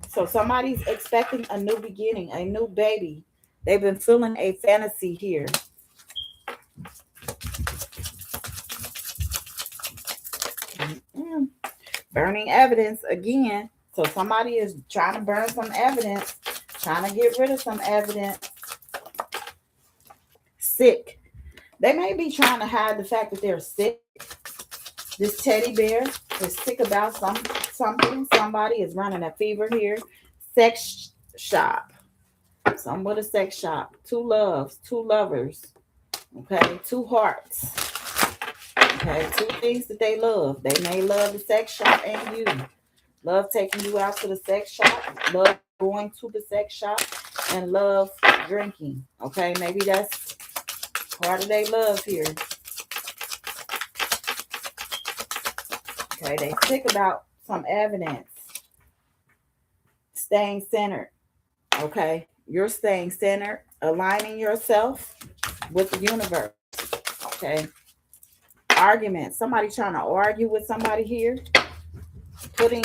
So somebody's expecting a new beginning, a new baby. They've been feeling a fantasy here. Mm. Burning evidence again. So somebody is trying to burn some evidence, trying to get rid of some evidence. Sick. They may be trying to hide the fact that they're sick. This teddy bear is sick about something. Somebody is running a fever here. Sex shop. Some with a sex shop. Two loves, two lovers. Okay, two hearts. Okay, two things that they love. They may love the sex shop and you. Love taking you out to the sex shop. Love going to the sex shop. And love drinking. Okay, maybe that's part of their love here. Okay, they sick about some evidence. Staying centered. Okay, you're staying centered, aligning yourself with the universe. Okay, argument. Somebody trying to argue with somebody here, putting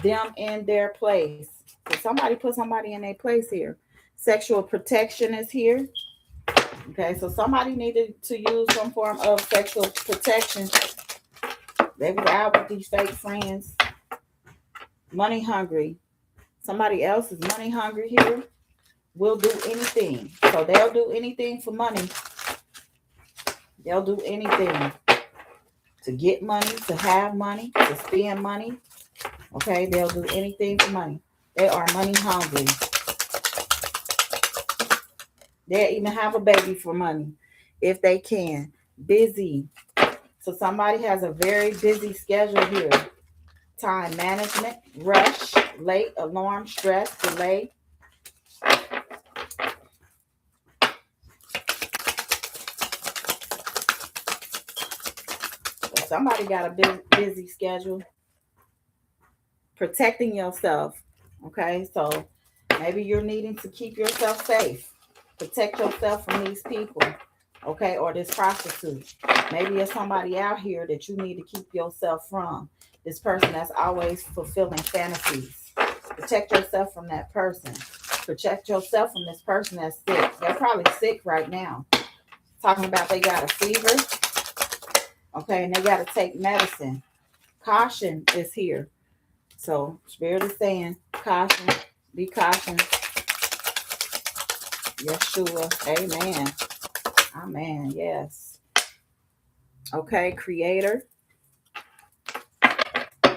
them in their place. So somebody put somebody in their place here. Sexual protection is here. Okay, so somebody needed to use some form of sexual protection. They was out with these fake friends. Money hungry. Somebody else is money hungry here. Will do anything. So they'll do anything for money. They'll do anything to get money, to have money, to spend money. Okay, they'll do anything for money. They are money hungry. They'll even have a baby for money if they can. Busy. So somebody has a very busy schedule here. Time management, rush, late, alarm, stress, delay. Somebody got a busy schedule. Protecting yourself. Okay, so maybe you're needing to keep yourself safe. Protect yourself from these people. Okay, or this prostitute. Maybe it's somebody out here that you need to keep yourself from. This person that's always fulfilling fantasies. Protect yourself from that person. Protect yourself from this person that's sick. They're probably sick right now. Talking about they got a fever. Okay, and they got to take medicine. Caution is here. So, Spirit is saying, caution, be caution. Yeshua, amen. Amen, yes. Okay, creator.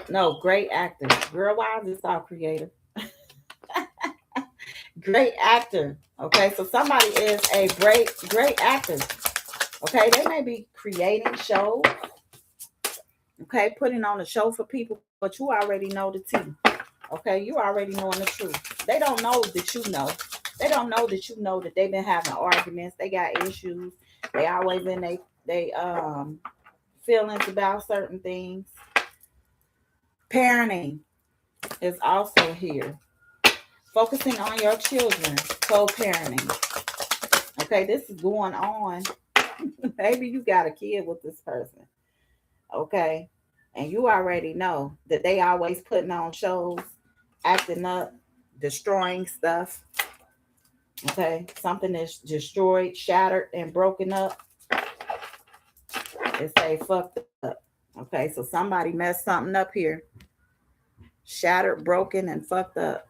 No, great actor. Girl, why is this all creator? Great actor. Okay, so somebody is a great actor. Okay, they may be creating shows. Okay, putting on a show for people, but you already know the tea. Okay, you already knowing the truth. They don't know that you know. They don't know that you know that they've been having arguments. They got issues. They always in they feelings about certain things. Parenting is also here. Focusing on your children, co-parenting. Okay, this is going on. Maybe you got a kid with this person. Okay, and you already know that they always putting on shows, acting up, destroying stuff. Okay, something is destroyed, shattered, and broken up. It say fucked up. Okay, so somebody messed something up here. Shattered, broken, and fucked up.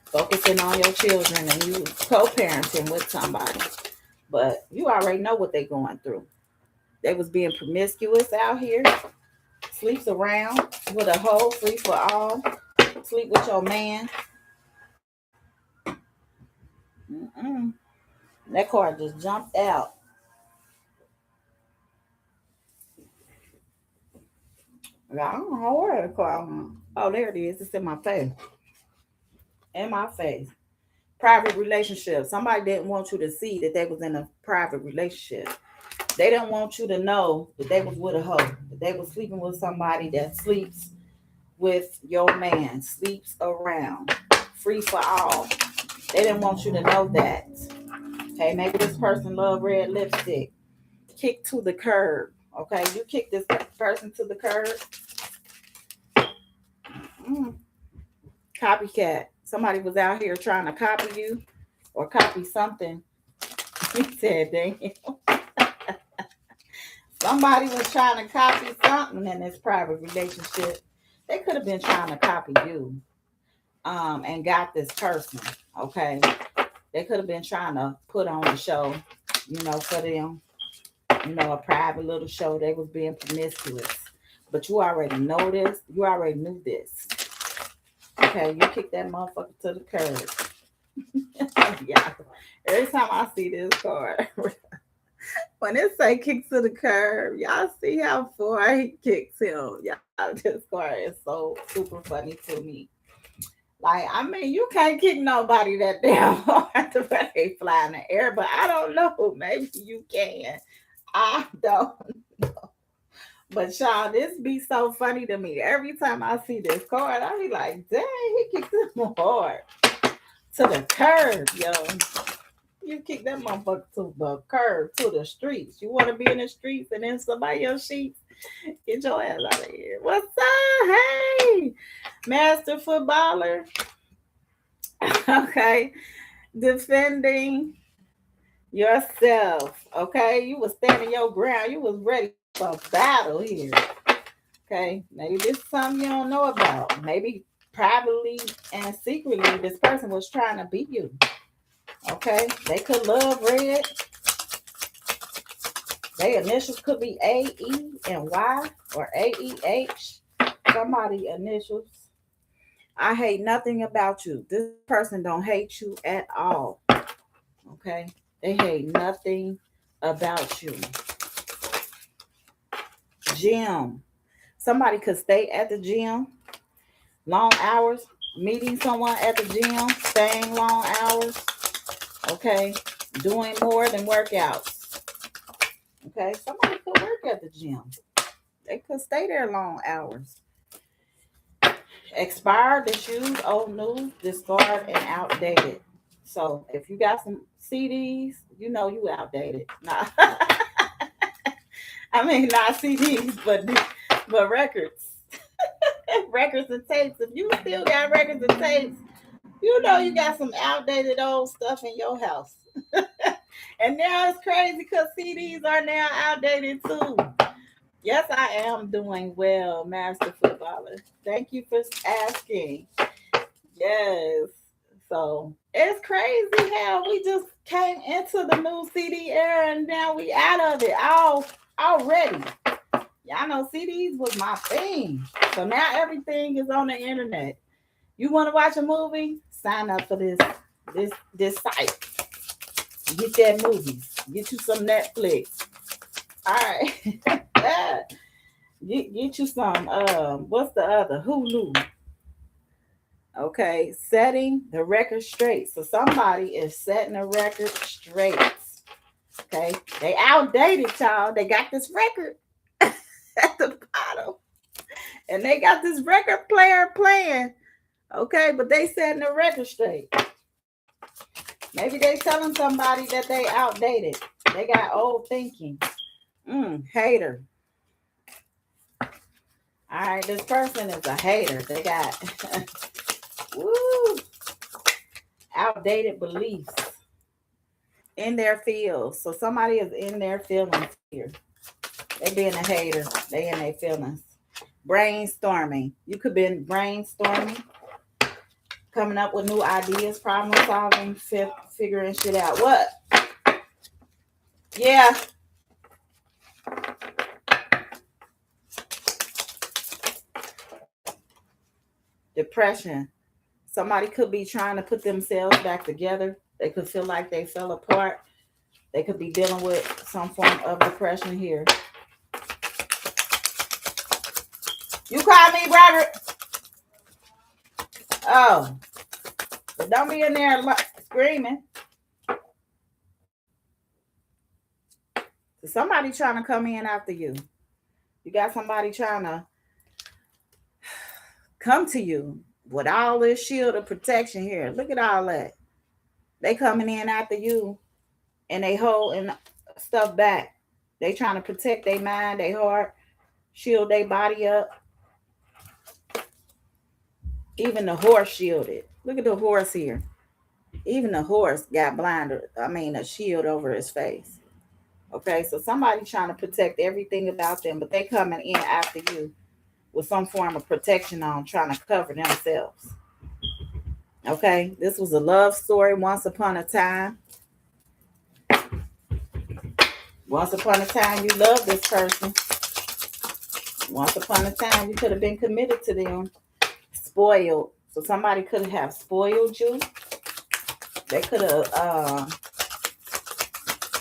Focusing on your children and you co-parenting with somebody. But you already know what they're going through. They was being promiscuous out here. Sleeps around with a hoe, free for all. Sleep with your man. Mm-mm. That card just jumped out. I don't know where the card went. Oh, there it is. It's in my face. In my face. Private relationship. Somebody didn't want you to see that they was in a private relationship. They didn't want you to know that they was with a hoe. That they was sleeping with somebody that sleeps with your man. Sleeps around. Free for all. They didn't want you to know that. Okay, maybe this person love red lipstick. Kick to the curb. Okay, you kick this person to the curb. Copycat. Somebody was out here trying to copy you or copy something. He said, dang. Somebody was trying to copy something in this private relationship. They could have been trying to copy you and got this person. Okay. They could have been trying to put on a show, for them. A private little show. They was being promiscuous. But you already know this. You already knew this. Okay, you kick that motherfucker to the curb. Yeah. Every time I see this card, when it say kick to the curb, y'all see how far he kicks him. Y'all, this card is so super funny to me. Like, I mean, you can't kick nobody that damn hard to where they fly in the air, but I don't know. Maybe you can. I don't know. But y'all, this be so funny to me. Every time I see this card, I be like, dang, he kicked him hard. To the curb, yo. You kick that motherfucker to the curb, to the streets. You want to be in the streets and then somebody else sheets? Get your ass out of here. What's up? Hey, master footballer. Okay. Defending yourself. Okay. You was standing your ground. You was ready for battle here. Okay. Maybe this is something you don't know about. Maybe privately and secretly this person was trying to beat you. Okay. They could love red. Their initials could be A, E, and Y or A, E, H. Somebody initials. I hate nothing about you. This person don't hate you at all. Okay? They hate nothing about you. Gym. Somebody could stay at the gym. Long hours. Meeting someone at the gym. Staying long hours. Okay? Doing more than workouts. Okay, somebody could work at the gym. They could stay there long hours. Expired, disuse, old news, discard, and outdated. So if you got some CDs, you know you outdated. Nah. I mean not CDs, but records. Records and tapes. If you still got records and tapes, you know you got some outdated old stuff in your house. And now it's crazy because CDs are now outdated too. Yes, I am doing well, Master Footballer. Thank you for asking. Yes. So it's crazy how we just came into the new CD era and now we out of it all already. Y'all know CDs was my thing. So now everything is on the internet. You want to watch a movie? Sign up for this site. Get that movies. Get you some Netflix. All right. get you some what's the other? Hulu. Okay, setting the record straight. So somebody is setting the record straight. Okay, they outdated, y'all. They got this record at the bottom, and they got this record player playing. Okay, but they setting the record straight. Maybe they telling somebody that they outdated. They got old thinking. Hater. All right, this person is a hater. They got woo, outdated beliefs in their fields. So somebody is in their feelings here. They being a hater. They in their feelings. Brainstorming. You could be brainstorming, coming up with new ideas, problem solving, figuring shit out. What? Yeah. Depression. Somebody could be trying to put themselves back together. They could feel like they fell apart. They could be dealing with some form of depression here. You call me, Robert? Oh. But don't be in there screaming. So somebody trying to come in after you. You got somebody trying to come to you with all this shield of protection here. Look at all that. They coming in after you and they holding stuff back. They trying to protect their mind, their heart, shield their body up. Even the horse shielded. Look at the horse here. Even the horse got a shield over his face. Okay, so somebody trying to protect everything about them, but they coming in after you with some form of protection on, trying to cover themselves. Okay, this was a love story once upon a time. Once upon a time, you loved this person. Once upon a time, you could have been committed to them. Spoiled. So somebody could have spoiled you. They could have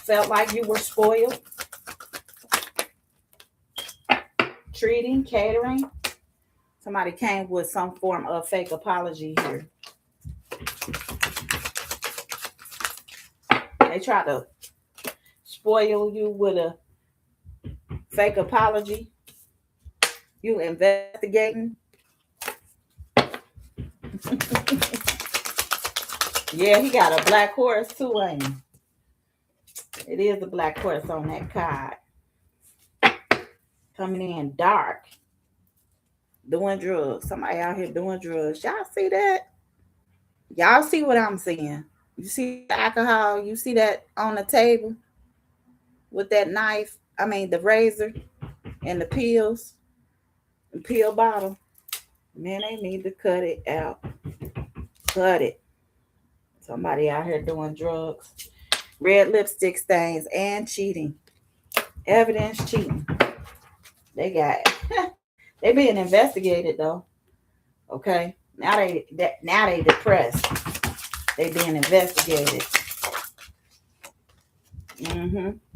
felt like you were spoiled. Treating, catering. Somebody came with some form of fake apology here. They try to spoil you with a fake apology. You investigating. Yeah, he got a black horse too, ain't he? It is a black horse on that card. Coming in dark. Doing drugs. Somebody out here doing drugs. Y'all see that? Y'all see what I'm seeing? You see the alcohol? You see that on the table with that knife? I mean, the razor and the pills, the pill bottle. Man, they need to cut it out. Cut it. Somebody out here doing drugs. Red lipstick stains and cheating. Evidence cheating. They got they being investigated though. Okay. Now they depressed. They being investigated.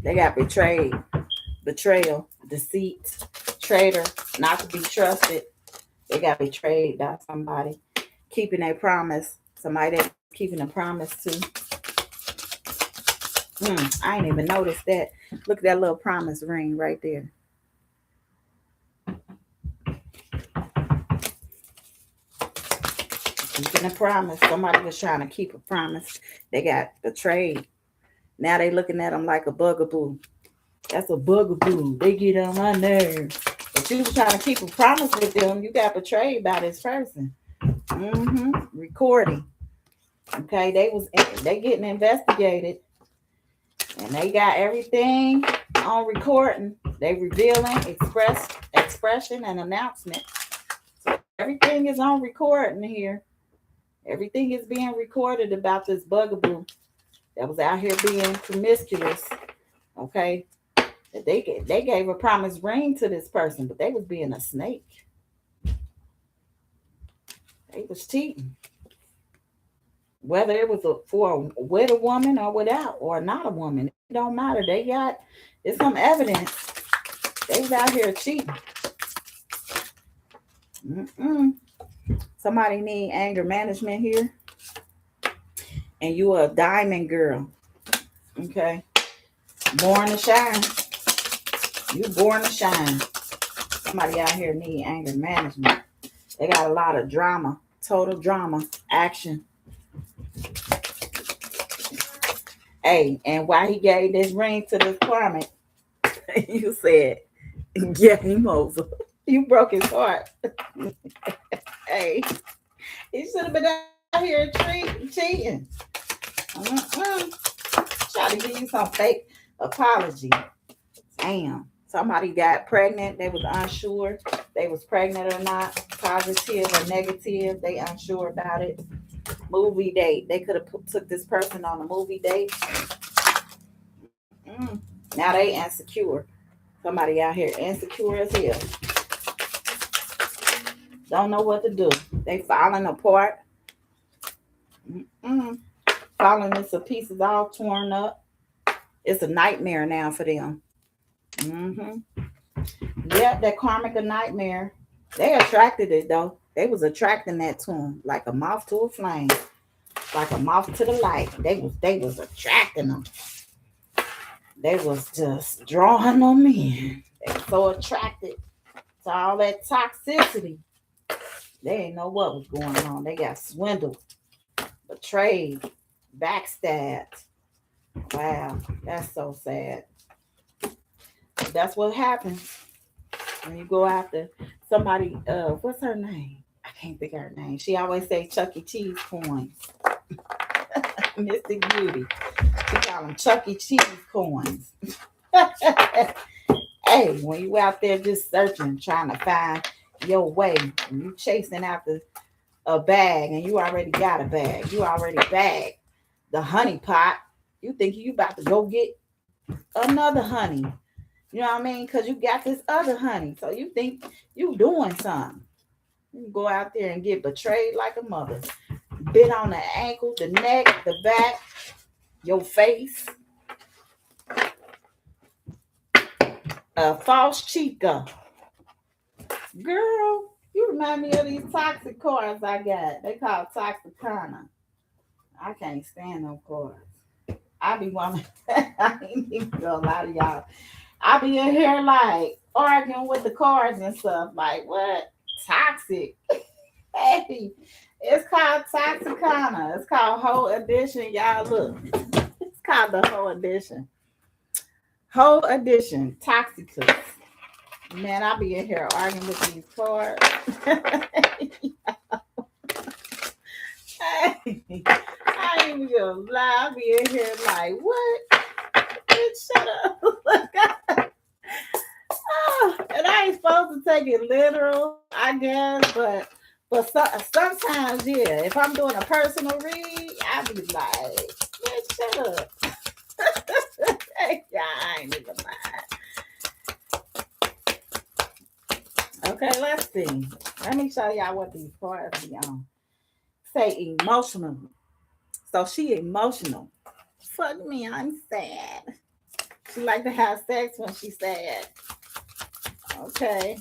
They got betrayed. Betrayal, deceit, traitor, not to be trusted. They got betrayed by somebody. Keeping a promise. Somebody that keeping a promise to. I ain't even noticed that. Look at that little promise ring right there. Keeping a promise. Somebody was trying to keep a promise. They got betrayed. Now they looking at them like a bugaboo. That's a bugaboo. They get on my nerves. But you was trying to keep a promise with them. You got betrayed by this person. Recording. Okay, they getting investigated, and they got everything on recording. They revealing expression and announcement. So everything is on recording here. Everything is being recorded about this bugaboo that was out here being promiscuous. Okay, they gave a promised ring to this person, but they was being a snake. They was cheating. Whether it was with a woman or without or not a woman, it don't matter. It's some evidence. They was out here cheating. Somebody need anger management here, and you are a diamond girl. Okay, born to shine. You born to shine. Somebody out here need anger management. They got a lot of drama, total drama, action. Hey, and why he gave this ring to this Climate, you said, game over. You broke his heart. Hey, he should have been out here cheating. Try to give you some fake apology. Damn. Somebody got pregnant. They was unsure. They was pregnant or not. Positive or negative. They unsure about it. Movie date. They could have took this person on a movie date. Now they insecure. Somebody out here insecure as hell. Don't know what to do. They falling apart. Falling into pieces all torn up. It's a nightmare now for them. Yeah, that karmic a nightmare. They attracted it though. They was attracting that to them like a moth to a flame, like a moth to the light. They was attracting them. They was just drawing them in. They were so attracted to all that toxicity. They didn't know what was going on. They got swindled, betrayed, backstabbed. Wow, that's so sad. But that's what happens when you go after somebody. What's her name? I can't think of her name. She always say Chuck E. Cheese coins. Mystic Beauty. She call them Chuck E. Cheese coins. Hey, when you out there just searching, trying to find your way, and you chasing after a bag, and you already got a bag. You already bagged the honey pot. You think you about to go get another honey. You know what I mean? Because you got this other honey. So you think you doing something. You go out there and get betrayed like a mother. Bit on the ankle, the neck, the back, your face. A false chica. Girl, you remind me of these toxic cards I got. They call Toxicana. I can't stand them cards. I be wanting, I ain't even gonna lie to y'all. I be in here like arguing with the cards and stuff. Like, what? Toxic. Hey, it's called Toxicana. It's called Whole Edition. Y'all look. It's called the Whole Edition. Whole Edition. Toxicus. Man, I be in here arguing with these cards. Hey, I ain't even gonna lie. I be in here like, what? Bitch, shut up. Oh, and I ain't supposed to take it literal, I guess, but sometimes, yeah, if I'm doing a personal read, I be like, bitch, shut up. Yeah, I ain't even lying. Okay, let's see. Let me show y'all what these cards be on. Say emotional. So she emotional. Fuck me, I'm sad. She like to have sex when she's sad. Okay.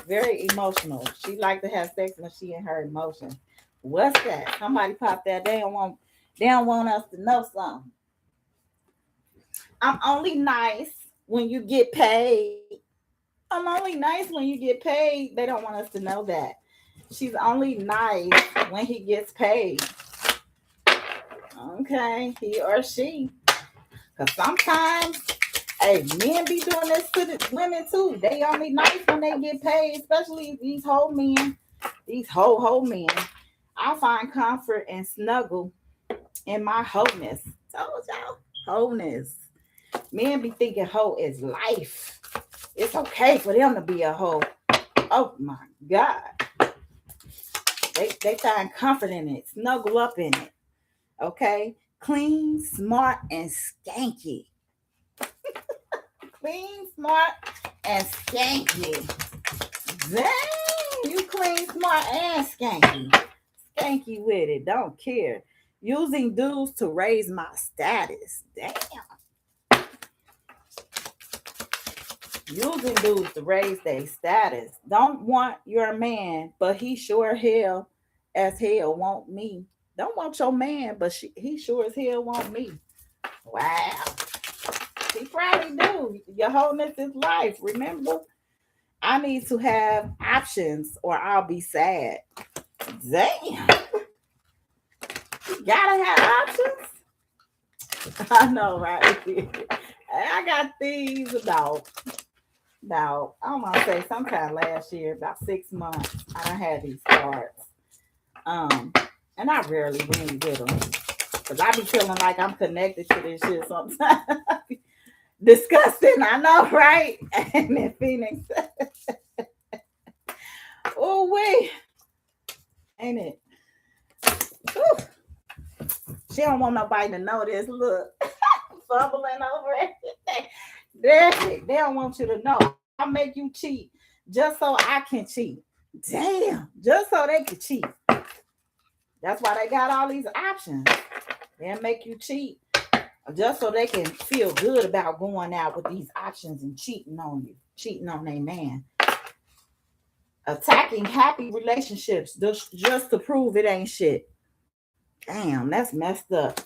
Very emotional. She like to have sex when she in her emotion. What's that? Somebody pop that. They don't want us to know something. I'm only nice when you get paid. I'm only nice when you get paid. They don't want us to know that. She's only nice when he gets paid. Okay, he or she. Because sometimes, hey, men be doing this to the women too. They only nice when they get paid, especially these whole men, these whole men. I find comfort and snuggle in my wholeness. Told y'all, wholeness. Men be thinking hoe is life. It's okay for them to be a hoe. Oh my God. They find comfort in it, snuggle up in it. Okay? Clean, smart, and skanky. Clean, smart, and skanky. Dang, you clean, smart, and skanky. Skanky with it, don't care. Using dudes to raise my status. Damn. Using dudes to raise their status. Don't want your man, but he sure hell as hell want me. Don't want your man, but he sure as hell want me. Wow. He probably do. Your wholeness is life. Remember, I need to have options or I'll be sad. Damn. You gotta have options. I know, right? I got these about I don't want to say sometime last year, about 6 months. I done had these cards. And I rarely read with them. Because I be feeling like I'm connected to this shit sometimes. Disgusting, I know, right? And in Phoenix. Oh, wait. Ain't it? Ooh. She don't want nobody to know this. Look. Fumbling over everything. They don't want you to know. I'll make you cheat just so I can cheat. Damn. Just so they can cheat. That's why they got all these options. They'll make you cheat just so they can feel good about going out with these options and cheating on you, cheating on their man. Attacking happy relationships just to prove it ain't shit. Damn, that's messed up.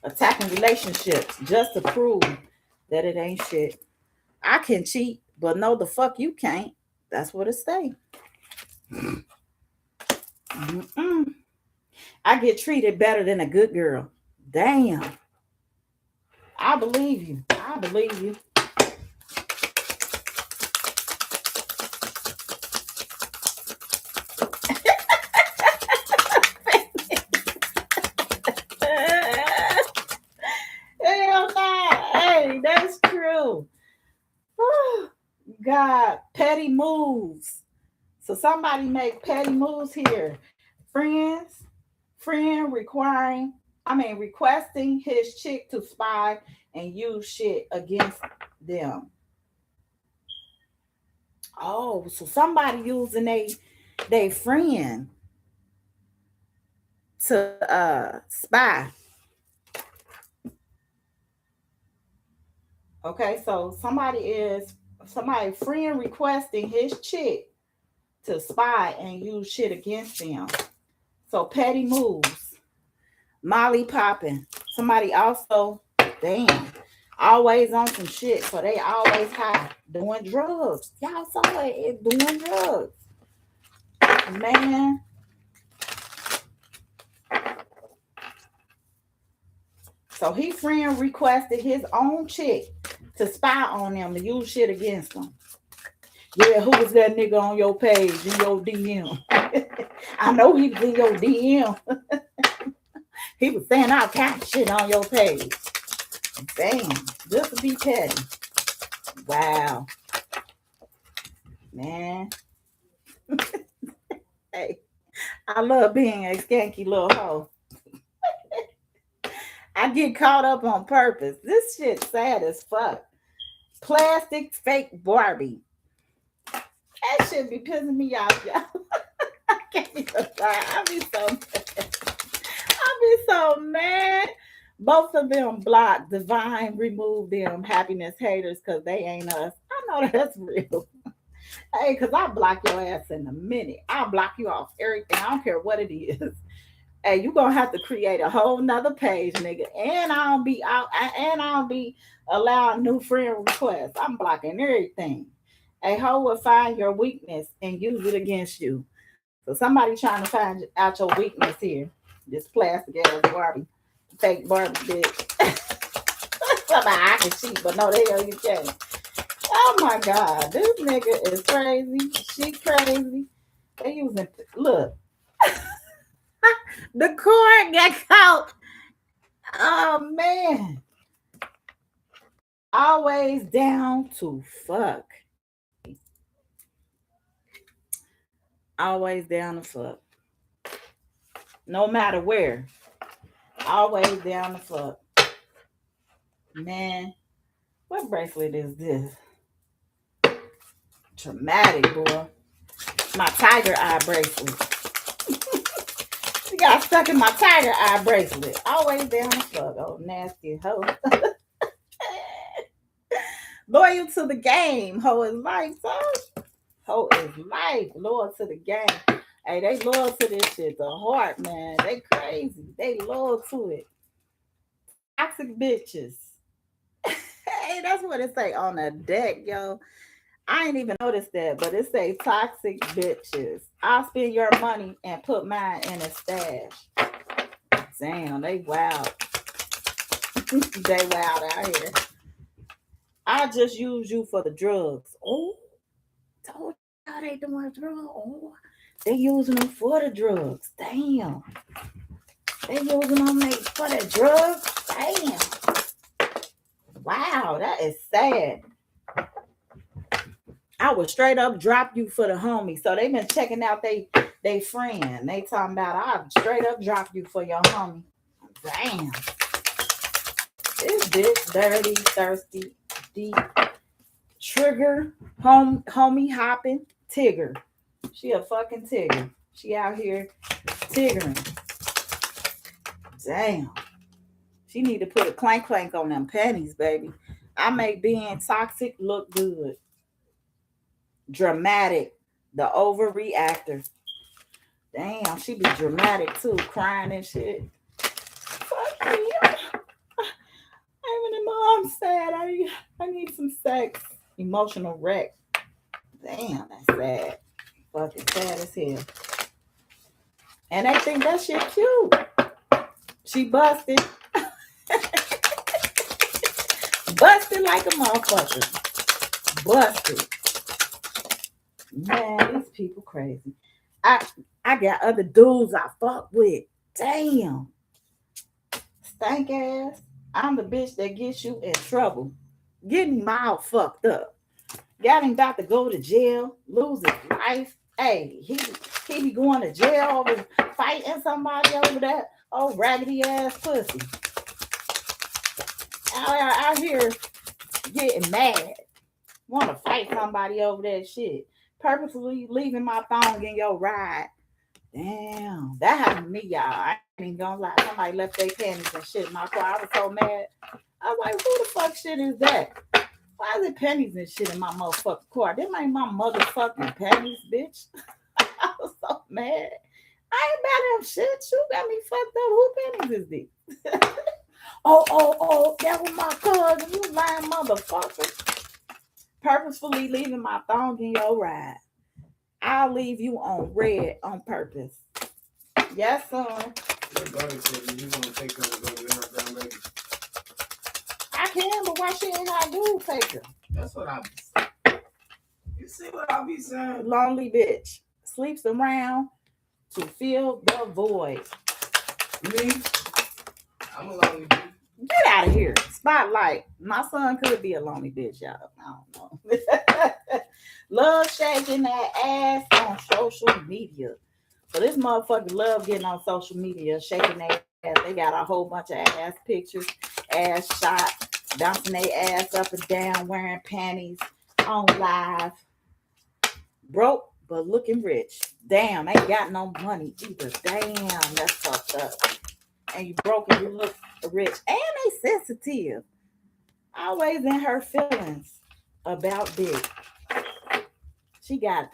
Attacking relationships just to prove that it ain't shit. I can cheat, but no, the fuck you can't. That's what it say. Mm-mm. I get treated better than a good girl. Damn. I believe you. I believe you. Hell no. Hey, that's true. God, petty moves. So somebody make petty moves here. Friends, friend requesting his chick to spy and use shit against them. Oh, so somebody using they friend to spy. Okay, so somebody friend requesting his chick to spy and use shit against them. So petty moves. Molly popping. Somebody also, damn, always on some shit. So they always high doing drugs. Y'all saw it doing drugs. Man. So he friend requested his own chick to spy on them to use shit against them. Yeah, who was that nigga on your page in your DM? I know he was in your DM. He was saying all kind of shit on your page. Damn, just to be petty. Wow. Man. Hey, I love being a skanky little hoe. I get caught up on purpose. This shit sad as fuck. Plastic fake Barbie. That shit be pissing me off, y'all. I can't be so sorry. I be so mad. Both of them blocked. Divine remove them happiness haters because they ain't us. I know that's real. Hey, because I block your ass in a minute. I'll block you off everything. I don't care what it is. Hey, you gonna have to create a whole nother page, nigga. And I don't be allowing new friend requests. I'm blocking everything. A hoe will find your weakness and use it against you. So somebody trying to find out your weakness here. This plastic ass Barbie, fake Barbie bitch. Somebody I can cheat, but no, the hell you can't. Oh my god, this nigga is crazy. She crazy. They using look. The cord got caught. Oh man. Always down to fuck. Always down to fuck. No matter where. Always down to fuck. Man, what bracelet is this? Traumatic, boy. My tiger eye bracelet. She got stuck in my tiger eye bracelet. Always down to fuck. Oh, nasty hoe. Loyal to the game. Hoe is life, son. Hoe is life. Loyal to the game. Hey, they loyal to this shit. The heart, man. They crazy. They loyal to it. Toxic bitches. Hey, that's what it say on the deck, yo. I ain't even noticed that, but it say toxic bitches. I'll spend your money and put mine in a stash. Damn, they wild. They wild out here. I just use you for the drugs. Oh, told you how they doing drugs. Oh, they using them for the drugs. Damn. They using them for the drugs. Damn. Wow, that is sad. I would straight up drop you for the homie. So they been checking out they friend. They talking about I straight up drop you for your homie. Damn. This bitch dirty, thirsty, deep. Trigger, homie hopping, Tigger. She a fucking Tigger. She out here tiggering. Damn. She need to put a clank clank on them panties, baby. I make being toxic look good. Dramatic. The overreactor. Damn, she be dramatic too, crying and shit. Fuck me. I'm in mom sad. I need some sex. Emotional wreck. Damn, that's sad. Fucking sad as hell. And they think that shit cute. She busted. Busted like a motherfucker. Busted. Man, these people crazy. I got other dudes I fuck with. Damn. Stank ass. I'm the bitch that gets you in trouble. Getting him all fucked up. Got him about to go to jail, lose his life. Hey, he be going to jail over fighting somebody over that old raggedy ass pussy. Out here getting mad. Want to fight somebody over that shit. Purposely leaving my phone in your ride. Damn, that happened to me, y'all. I ain't even gonna lie. Somebody left their panties and shit in my car. I was so mad. I was like, who the fuck shit is that? Why is it pennies and shit in my motherfucking car? Them ain't my motherfucking pennies, bitch. I was so mad. I ain't about them shit. You got me fucked up. Who pennies is these? Oh, that was my cousin. You lying motherfucker. Purposefully leaving my thong in your ride. I'll leave you on red on purpose. Yes, son. Your brother said you gonna take her to go get her grandbaby. I can, but why she ain't I do take her? That's what I be saying. You see what I be saying? Lonely bitch. Sleeps around to fill the void. Me? I'm a lonely bitch. Get out of here. Spotlight. My son could be a lonely bitch, y'all. I don't know. Love shaking that ass on social media. So this motherfucker love getting on social media, shaking their ass. They got a whole bunch of ass pictures, ass shots, bouncing their ass up and down, wearing panties on live. Broke but looking rich. Damn, ain't got no money either. Damn, that's fucked up. And you broke and you look rich. And they sensitive. Always in her feelings about dick. She got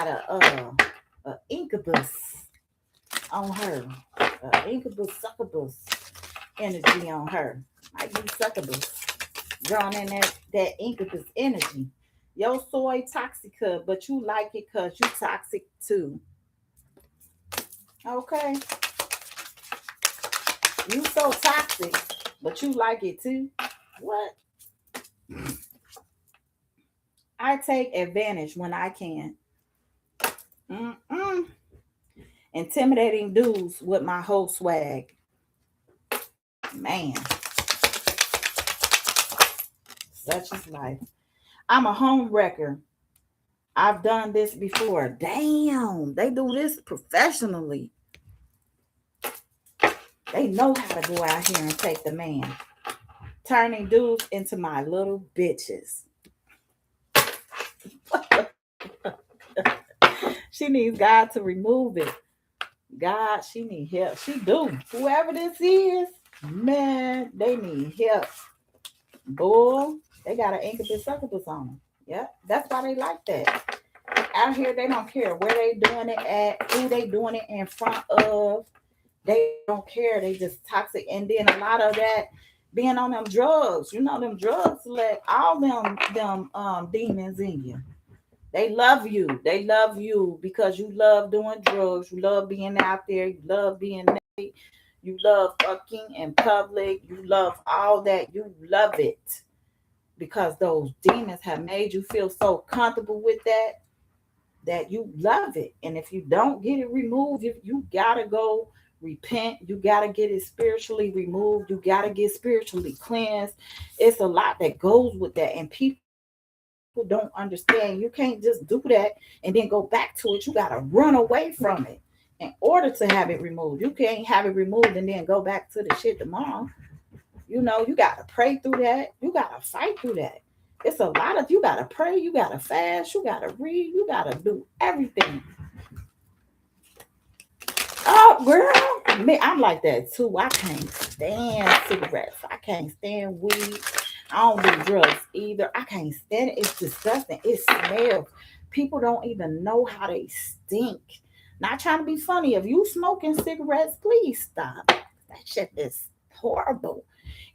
a incubus on her. Incubus succubus energy on her. Might be succubus. Drawn in that incubus energy. Your soy toxica, but you like it because you toxic too. Okay. You so toxic, but you like it too. What? I take advantage when I can. Mm-mm. Intimidating dudes with my whole swag. Man, such is life. I'm a home wrecker. I've done this before. Damn, they do this professionally. They know how to go out here and take the man. Turning dudes into my little bitches. She needs God to remove it. God, she need help. She do. Whoever this is, man, they need help. Boy, they got an incubus succubus on them. Yeah, that's why they like that. Out here, they don't care where they doing it at, who they doing it in front of. They don't care. They just toxic. And then a lot of that being on them drugs. You know, them drugs let all them demons in you. They love you. They love you because you love doing drugs. You love being out there. You love being naked. You love fucking in public. You love all that. You love it because those demons have made you feel so comfortable with that you love it. And if you don't get it removed, you gotta go repent. You gotta get it spiritually removed. You gotta get spiritually cleansed. It's a lot that goes with that, and people don't understand. You can't just do that and then go back to it. You gotta run away from it in order to have it removed. You can't have it removed and then go back to the shit tomorrow. You know, you gotta pray through that. You gotta fight through that. It's a lot of, you gotta pray, you gotta fast, you gotta read, you gotta do everything. Oh, girl, me, I'm like that too. I can't stand cigarettes. I can't stand weed. I don't do drugs either. I can't stand it. It's disgusting. It smells. People don't even know how they stink. Not trying to be funny. If you smoking cigarettes, please stop. That shit is horrible.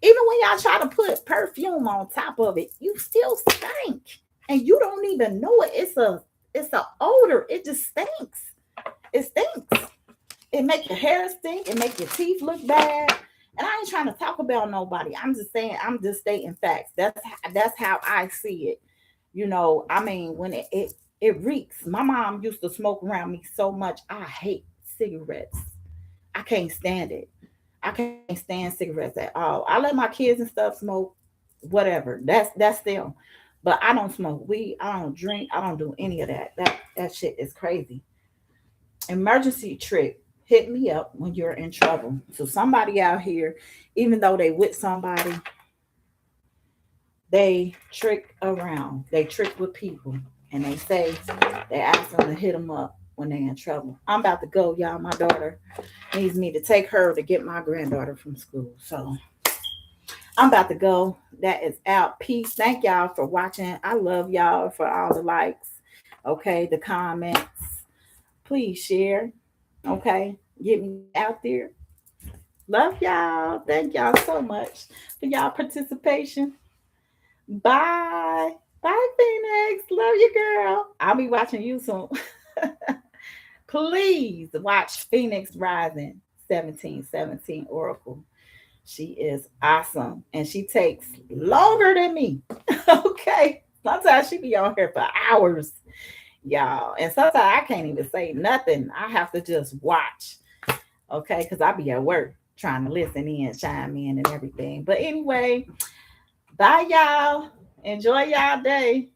Even when y'all try to put perfume on top of it, you still stink, and you don't even know it. It's a odor. It just stinks. It stinks. It make your hair stink. It make your teeth look bad. And I ain't trying to talk about nobody. I'm just saying. I'm just stating facts. That's how I see it. You know. I mean, when it reeks. My mom used to smoke around me so much. I hate cigarettes. I can't stand it. I can't stand cigarettes at all. I let my kids and stuff smoke, whatever. That's them. But I don't smoke weed. I don't drink. I don't do any of that. That shit is crazy. Emergency trick. Hit me up when you're in trouble. So somebody out here, even though they with somebody, they trick around. They trick with people. And they say they ask them to hit them up when they're in trouble. I'm about to go, y'all. My daughter needs me to take her to get my granddaughter from school. So I'm about to go. That is out. Peace. Thank y'all for watching. I love y'all for all the likes. Okay, the comments. Please share. Okay, get me out there. Love y'all. Thank y'all so much for y'all participation. Bye. Bye, Phoenix. Love you, girl. I'll be watching you soon. Please watch Phoenix Rising 1717 Oracle. She is awesome and she takes longer than me. Okay. Sometimes she be on here for hours, y'all. And sometimes I can't even say nothing. I have to just watch. Okay. Because I be at work trying to listen in, chime in, and everything. But anyway, bye, y'all. Enjoy y'all day.